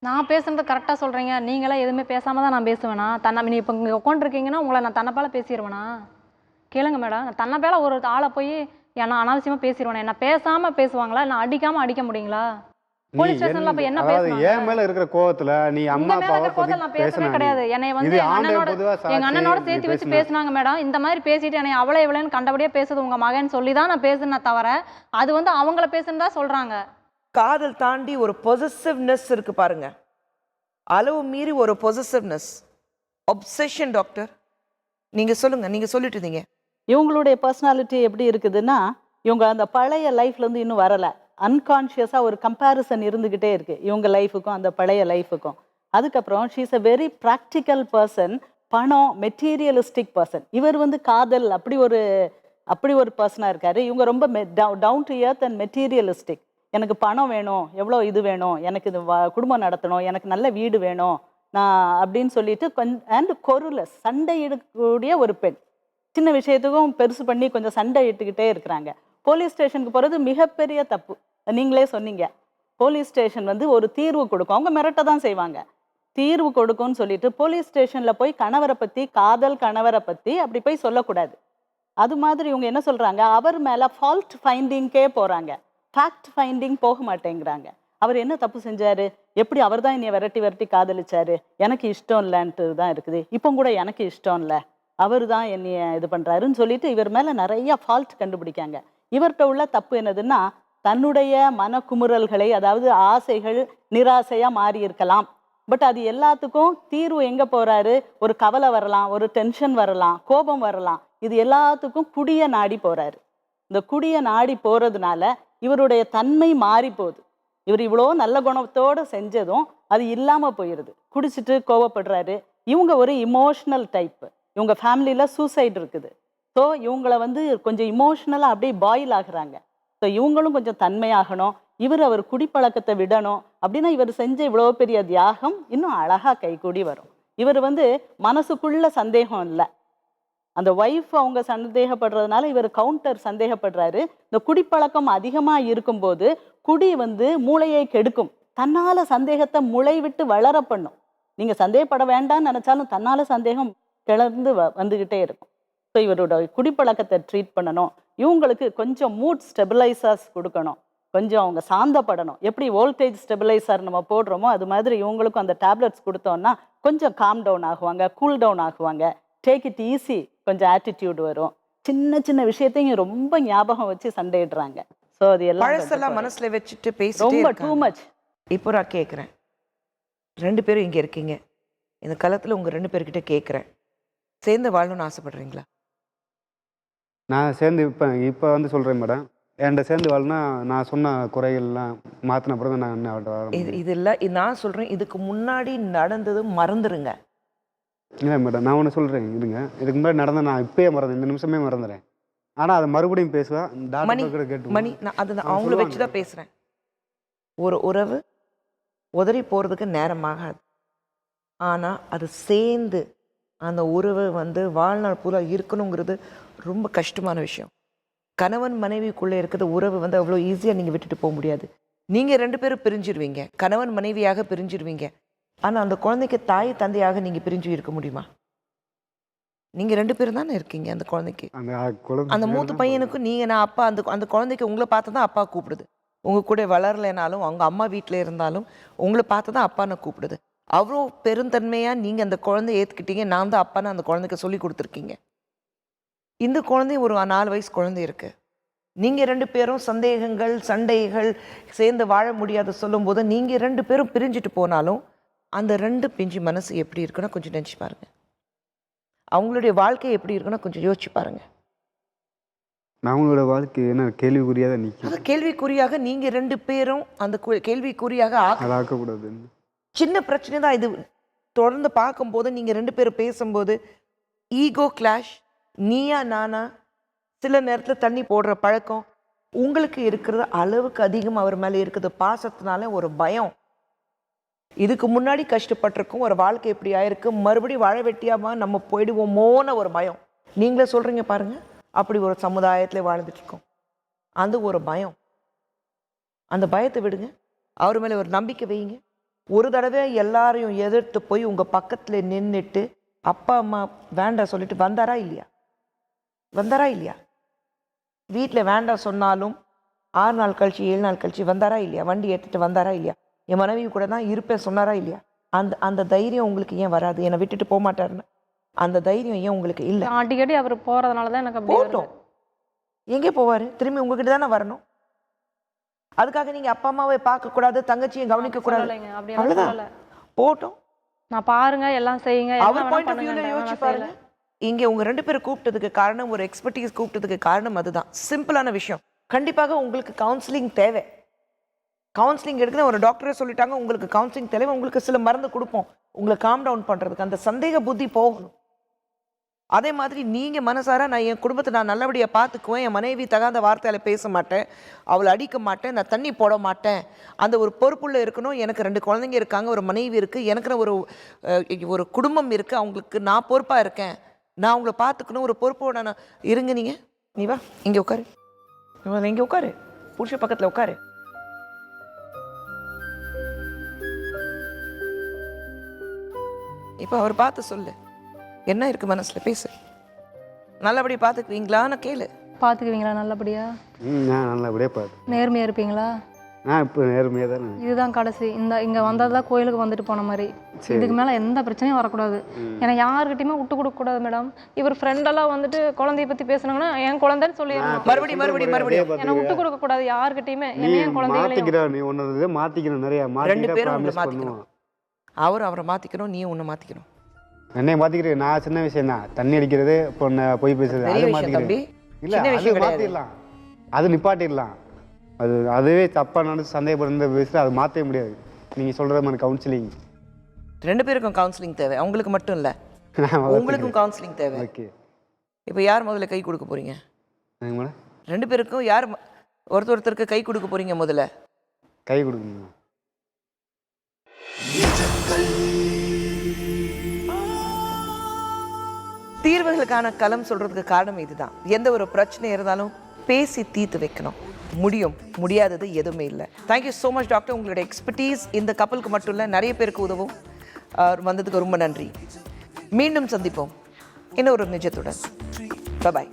நான் பேசுறது கரெக்டாக சொல்கிறீங்க. நீங்களாம் எதுவுமே பேசாமல் தான் நான் பேசுவேனா? நீ இப்போ இங்கே உட்காந்துருக்கீங்கன்னா உங்களை நான் தன்னப்பால பேசிடுவேனா? கேளுங்க மேடம், நான் தன்னப்பால ஒரு ஆளை போய் நான் அனாவசியமாக பேசிடுவேன். என்ன பேசாமல் பேசுவாங்களா? நான் அடிக்காமல் அடிக்க முடியுங்களா? போலீஸ் ஸ்டேஷன்ல அப்ப என்ன பேசுவாங்க? என் மேல இருக்கிற கோவத்துல நீ அம்மா அப்பாவை பத்தி நான் பேசவே கிடையாது. என்னை வந்து எங்க அண்ணனோட சேர்த்து வச்சு பேசினாங்க மேடம். இந்த மாதிரி பேசிட்டு என்னை அவளை இவளைன்னு கண்டபடியே பேசுது உங்க மகன் சொல்லி தான் நான் பேசுனேன் தவிர அது வந்து அவங்கள பேசுனதா சொல்றாங்க. காதல் தாண்டி ஒரு பொசசிவ்னஸ் இருக்கு பாருங்க, அளவு மீறி ஒரு பொசசிவ்னஸ், obsession. டாக்டர் நீங்க சொல்லுங்க, நீங்க சொல்லிட்டு இருந்தீங்க. இவங்களுடைய பர்சனாலிட்டி எப்படி இருக்குதுன்னா, இவங்க அந்த பழைய லைஃப்ல இருந்து இன்னும் வரல. அன்கான்ஷியஸா ஒரு கம்பேரிசன் இருந்துகிட்டே இருக்கு இவங்க லைஃபுக்கும் அந்த பழைய லைஃபுக்கும். அதுக்கப்புறம் she is a very practical person, பணம் மெட்டீரியலிஸ்டிக் பர்சன். இவர் வந்து காதல் அப்படி ஒரு பர்சனா இருக்காரு. இவங்க ரொம்ப down to earth and materialistic. எனக்கு பணம் வேணும், எவ்வளோ இது வேணும், எனக்கு இது குடும்பம் நடத்தணும், எனக்கு நல்ல வீடு வேணும் நான் அப்படின்னு சொல்லிட்டு அண்ட் கொருலஸ், சண்டை இடக்கூடிய ஒரு பெண். சின்ன விஷயத்துக்கும் பெருசு பண்ணி கொஞ்சம் சண்டை இட்டுக்கிட்டே இருக்கிறாங்க. போலீஸ் ஸ்டேஷனுக்கு போகிறது மிகப்பெரிய தப்பு. நீங்களே சொன்னீங்க, போலீஸ் ஸ்டேஷன் வந்து ஒரு தீர்வு கொடுக்கும். அவங்க மிரட்ட தான் செய்வாங்க, தீர்வு கொடுக்கும்னு சொல்லிட்டு போலீஸ் ஸ்டேஷனில் போய் கணவரை பற்றி, காதல் கணவரை பற்றி அப்படி போய் சொல்லக்கூடாது. அது மாதிரி இவங்க என்ன சொல்கிறாங்க, அவர் மேலே ஃபால்ட் ஃபைண்டிங்கே போகிறாங்க, ஃபேக்ட் ஃபைண்டிங் போக மாட்டேங்கிறாங்க. அவர் என்ன தப்பு செஞ்சாரு, எப்படி அவர் தான் என்னை விரட்டி காதலிச்சாரு, எனக்கு இஷ்டம் இல்லைன்ட்டு தான் இருக்குது, இப்போ கூட எனக்கு இஷ்டம் இல்லை, அவர் தான் என்னைய இது பண்ணுறாருன்னு சொல்லிட்டு இவர் மேலே நிறைய ஃபால்ட் கண்டுபிடிக்காங்க. இவர்கிட்ட உள்ள தப்பு என்னதுன்னா, தன்னுடைய மனக்குமுறல்களை, அதாவது ஆசைகள் நிராசையாக மாறி இருக்கலாம், பட் அது எல்லாத்துக்கும் தீர்வு எங்கே போகிறாரு, ஒரு கவலை வரலாம், ஒரு டென்ஷன் வரலாம், கோபம் வரலாம், இது எல்லாத்துக்கும் குடிய நாடி போகிறாரு. இந்த குடிய நாடி போகிறதுனால இவருடைய தன்மை மாறி போகுது. இவர் இவ்வளோ நல்ல குணத்தோடு செஞ்சதும் அது இல்லாமல் போயிடுது. குடிச்சிட்டு கோவப்படுறாரு. இவங்க ஒரு இமோஷ்னல் டைப்பு. இவங்க ஃபேமிலியில் சூசைட் இருக்குது. ஸோ இவங்களை வந்து கொஞ்சம் இமோஷ்னலாக அப்படியே பாயில் ஆகுறாங்க. ஸோ இவங்களும் கொஞ்சம் தன்மையாகணும். அவர் குடிப்பழக்கத்தை விடணும். அப்படின்னா இவர் செஞ்ச இவ்வளோ பெரிய தியாகம் இன்னும் அழகாக கைகூடி வரும். இவர் வந்து மனசுக்குள்ள சந்தேகம் இல்லை, அந்த ஒய்ஃப் அவங்க சந்தேகப்படுறதுனால இவர் கவுண்டர் சந்தேகப்படுறாரு. இந்த குடிப்பழக்கம் அதிகமாக இருக்கும்போது குடி வந்து மூளையை கெடுக்கும். தன்னால் சந்தேகத்தை முளை விட்டு வளர பண்ணும். நீங்கள் சந்தேகப்பட வேண்டாம்னு நினச்சாலும் தன்னால் சந்தேகம் கிளர்ந்து வந்துக்கிட்டே இருக்கும். ஸோ இவரோட குடிப்பழக்கத்தை ட்ரீட் பண்ணணும். இவங்களுக்கு கொஞ்சம் மூட் ஸ்டெபிளைசர்ஸ் கொடுக்கணும், கொஞ்சம் அவங்க சாந்தப்படணும். எப்படி வோல்டேஜ் ஸ்டெபிளைசர் நம்ம போடுறோமோ அது மாதிரி இவங்களுக்கும் அந்த டேப்லெட்ஸ் கொடுத்தோம்னா கொஞ்சம் காம் டவுன் ஆகுவாங்க, கூல் டவுன் ஆகுவாங்க, டேக் இட் ஈஸி, கொஞ்சம் ஆட்டிடியூட் வரும். சின்ன சின்ன விஷயத்தையும் ரொம்ப ஞாபகம் வச்சு சண்டையிடுறாங்க. ஸோ அது எல்லாம் பழசெல்லாம் மனசுல வச்சுட்டு பேசிட்டே ரொம்ப இருக்காங்க. Too much. இப்போ நான் கேட்குறேன், 2 பேரும் இங்கே இருக்கீங்க, இந்த காலத்தில் உங்கள் 2 பேர்கிட்ட கேட்குறேன், சேர்ந்து வாழணும்னு ஆசைப்படுறீங்களா? நான் சேர்ந்து இப்போ வந்து சொல்கிறேன் மேடம், என்கிட்ட சேர்ந்து வாழனா நான் சொன்ன குறைகள்லாம் மாற்றின பிறகு நான் என்ன அவர்கிட்ட இது இல்லை, நான் சொல்கிறேன், இதுக்கு முன்னாடி நடந்தது மறந்துடுங்க. இல்லை மேடம், நான் ஒன்று சொல்கிறேன் இருங்க. இதுக்கு முன்னாடி நடந்த நான் இப்பயே மறந்தேன், இந்த நிமிஷமே மறந்துடுறேன். ஆனால் அதை மறுபடியும் பேசுவேன். மணி நான் அது அவங்கள வச்சு தான் பேசுகிறேன். ஒரு உறவு உதறி போகிறதுக்கு நேரமாகாது, ஆனால் அது சேர்ந்து அந்த உறவு வந்து வாழ்நாள் பூரா இருக்கணுங்கிறது ரொம்ப கஷ்டமான விஷயம். கணவன் மனைவிக்குள்ளே இருக்கிற உறவு வந்து அவ்வளோ ஈஸியாக நீங்கள் விட்டுட்டு போக முடியாது. நீங்கள் 2 பேரும் பிரிஞ்சிருவீங்க, கணவன் மனைவியாக பிரிஞ்சிருவீங்க. ஆனால் அந்த குழந்தைக்கு தாய் தந்தையாக நீங்கள் பிரிஞ்சு இருக்க முடியுமா? நீங்கள் 2 பேரும் தானே இருக்கீங்க அந்த குழந்தைக்கு. அந்த மூத்த பையனுக்கும் நீங்கள் நான் அப்பா, அந்த குழந்தைக்கு உங்களை பார்த்து தான் அப்பா கூப்பிடுது. உங்கள் கூட வளரலைனாலும் அவங்க அம்மா வீட்டில் இருந்தாலும் உங்களை பார்த்து தான் அப்பான்னு கூப்பிடுது. அவ்வளோ பெருந்தன்மையாக நீங்கள் அந்த குழந்தைய ஏற்றுக்கிட்டீங்க, நான் தான் அப்பான்னு அந்த குழந்தைக்கு சொல்லி கொடுத்துருக்கீங்க. இந்த குழந்தை ஒரு 4 வயசு குழந்தை இருக்குது. நீங்கள் 2 பேரும் சந்தேகங்கள் சண்டைகள் சேர்ந்து வாழ முடியாது சொல்லும்போது நீங்கள் 2 பேரும் பிரிஞ்சுட்டு போனாலும் அந்த 2 பிஞ்சு மனசு எப்படி இருக்குன்னா கொஞ்சம் நினச்சி பாருங்கள். அவங்களுடைய வாழ்க்கை எப்படி இருக்குன்னா கொஞ்சம் யோசிச்சு பாருங்கள். அவங்களோட வாழ்க்கை என்ன கேள்விக்குறியாக நிற்கும். அது கேள்விக்குறியாக நீங்கள் 2 பேரும் அந்த கேள்விக்குறியாக ஆக்கக்கூடாது. சின்ன பிரச்சனை தான் இது. தொடர்ந்து பார்க்கும்போது நீங்கள் 2 பேரும் பேசும்போது ஈகோ கிளாஷ், நீயா நானா, சில நேரத்தில் தண்ணி போடுற பழக்கம் உங்களுக்கு இருக்கிறது அளவுக்கு அதிகம் அவர் மேலே இருக்குது. பாசத்தினால ஒரு பயம், இதுக்கு முன்னாடி கஷ்டப்பட்டிருக்கும், ஒரு வாழ்க்கை எப்படி ஆயிருக்கு, மறுபடியும் வாழ வெட்டியாமா நம்ம போயிடுவோமோன்னு ஒரு பயம். நீங்களே சொல்கிறீங்க பாருங்க, அப்படி ஒரு சமுதாயத்தில் வாழ்ந்துட்டு இருக்கோம். அந்த ஒரு பயம், அந்த பயத்தை விடுங்க, அவர் மேலே ஒரு நம்பிக்கை வைங்க. ஒரு தடவை எல்லாரையும் எதிர்த்து போய் உங்கள் பக்கத்தில் நின்றுட்டு அப்பா அம்மா வேண்டாம் சொல்லிட்டு வந்தாரா இல்லையா? வந்தாரா இல்லையா? வீட்டில் வேண்டாம் சொன்னாலும் 6 நாள் கழிச்சு 7 நாள் கழிச்சு வந்தாரா இல்லையா? வண்டி எடுத்துகிட்டு வந்தாரா இல்லையா? என் மனைவி கூட தான் இருப்பேன் சொன்னாரா இல்லையா? அந்த தைரியம் உங்களுக்கு ஏன் வராது? என்னை விட்டுட்டு போக மாட்டாருன்னு அந்த தைரியம் ஏன் உங்களுக்கு இல்லை? அடிக்கடி அவர் போகிறதுனால தான் எனக்கு அப்படி வருது. போட்டோம், எங்கே போவார்? திரும்பி உங்ககிட்ட தானே வரணும். அதுக்காக நீங்கள் அப்பா அம்மாவை பார்க்கக்கூடாது, தங்கச்சியை கவனிக்கக்கூடாது, சொல்லலைங்க, அப்படியெல்லாம் அவ்வளோதான். சொல்லலை. போட்டோம். நான் பாருங்க எல்லாம் செய்யுங்க, அவர் எல்லாம் பாயிண்ட் ஆஃப் பண்ணுங்க, வியூல யோசிச்சு நான் பாருங்க. செய்யல. இங்கே உங்க 2 பேரும் கூப்பிட்டதுக்கு காரணம், ஒரு எக்ஸ்பர்டீஸ் கூப்பிட்டதுக்கு காரணம் அதுதான். சிம்பிளான விஷயம். கண்டிப்பாக உங்களுக்கு கவுன்சிலிங் தேவை. கவுன்சிலிங் எடுக்கணும், ஒரு டாக்டரே சொல்லிட்டாங்க உங்களுக்கு கவுன்சிலிங் தேவை. உங்களுக்கு சில மருந்து கொடுப்போம் உங்களை காம் டவுன் பண்றதுக்கு. அந்த சந்தேக புத்தி போகணும். அதே மாதிரி நீங்க மனசார நான் என் குடும்பத்தை நான் நல்லபடியாக பார்த்துக்குவேன், என் மனைவி தகாத வார்த்தையால பேச மாட்டேன், அவளை அடிக்க மாட்டேன், நான் தண்ணி போட மாட்டேன், அந்த ஒரு பொறுப்புள்ள இருக்கணும். எனக்கு 2 குழந்தைங்க இருக்காங்க, ஒரு மனைவி இருக்கு, எனக்கு ஒரு குடும்பம் இருக்கு, அவங்களுக்கு நான் பொறுப்பா இருக்கேன், நான் அவங்கள பார்த்துக்கணும், ஒரு பொறுப்போட நான் இருங்க. நீங்க நீ வா இங்கே உட்காரு, இங்கே உட்காரு, புருஷ பக்கத்தில் உட்காரு. இப்போ அவர் பார்த்து சொல்லு, என்ன இருக்கு மனசுல, பேசு. நல்லபடி பார்த்துக்குவீங்களான்னு கேளு. பார்த்துக்குவீங்களா நல்லபடியா? நான் நல்லபடியாக பார்த்து நேர்மையாக இருப்பீங்களா? நான் இப்போ நேர்மையாக தான் இதுதான் கடைசி. இங்கே வந்ததுதான் கோயிலுக்கு வந்துட்டு போன மாதிரி. இதுக்கு மேலே எந்த பிரச்சனையும் வரக்கூடாது. ஏன்னா யாருக்கிட்டையுமே விட்டு கொடுக்கக்கூடாது மேடம். இவர் ஃப்ரெண்டெல்லாம் வந்துட்டு குழந்தைய பற்றி பேசுனாங்கன்னா என் குழந்தைன்னு சொல்லிடணும். மறுபடியும் ஏன்னா விட்டு கொடுக்கக்கூடாது யாருக்கிட்டையுமே. என்ன என் குழந்தைகளையும் மாற்றிக்கிற நீ ஒன்று மாற்றிக்கணும், நிறையா 2 பேரும் உங்களை மாற்றிக்கிற மாற்றிக்கணும். அவரை மாற்றிக்கணும், நீ உன்னை மாற்றிக்கணும். என்னைய மாற்றிக்கிறேன். நான் சின்ன விஷயம் தான், தண்ணி அடிக்கிறது, பொண்ணை பொய் பேசுறது, பெரிய அதை விஷயம் மாற்றிக்கிறேன். தம்பி, இல்லை சின்ன அது விஷயம் கிடையாது. மாற்றிடலாம், அது நிப்பாட்டிடலாம். அதுவே தப்பாக நடந்து சந்தேகப்படுற பேசுகிற அது மாற்றவே முடியாது. நீங்கள் சொல்கிற மாதிரி கவுன்சிலிங் 2 பேருக்கும் கவுன்சிலிங் தேவை, அவங்களுக்கு மட்டும் இல்லை, உங்களுக்கும் கவுன்சிலிங் தேவை. ஓகே, இப்போ யார் முதல்ல கை கொடுக்க போறீங்க? மேடம் 2 பேருக்கும் யார் ஒருத்தருக்கு கை கொடுக்க போறீங்க? முதல்ல கை கொடுக்கணும். தீர்வுகளுக்கான களம் சொல்றதுக்கு காரணம் இதுதான். எந்த ஒரு பிரச்சனை இருந்தாலும் பேசி தீர்த்து வைக்கணும். முடியாதது எதுவுமே இல்லை. Thank you so much doctor. உங்களோட எக்ஸ்பர்டீஸ் இந்த கப்பலுக்கு மட்டும் இல்லை, நிறைய பேருக்கு உதவும். வந்ததுக்கு ரொம்ப நன்றி. மீண்டும் சந்திப்போம் இன்னொரு நிஜத்துடன். பாய்.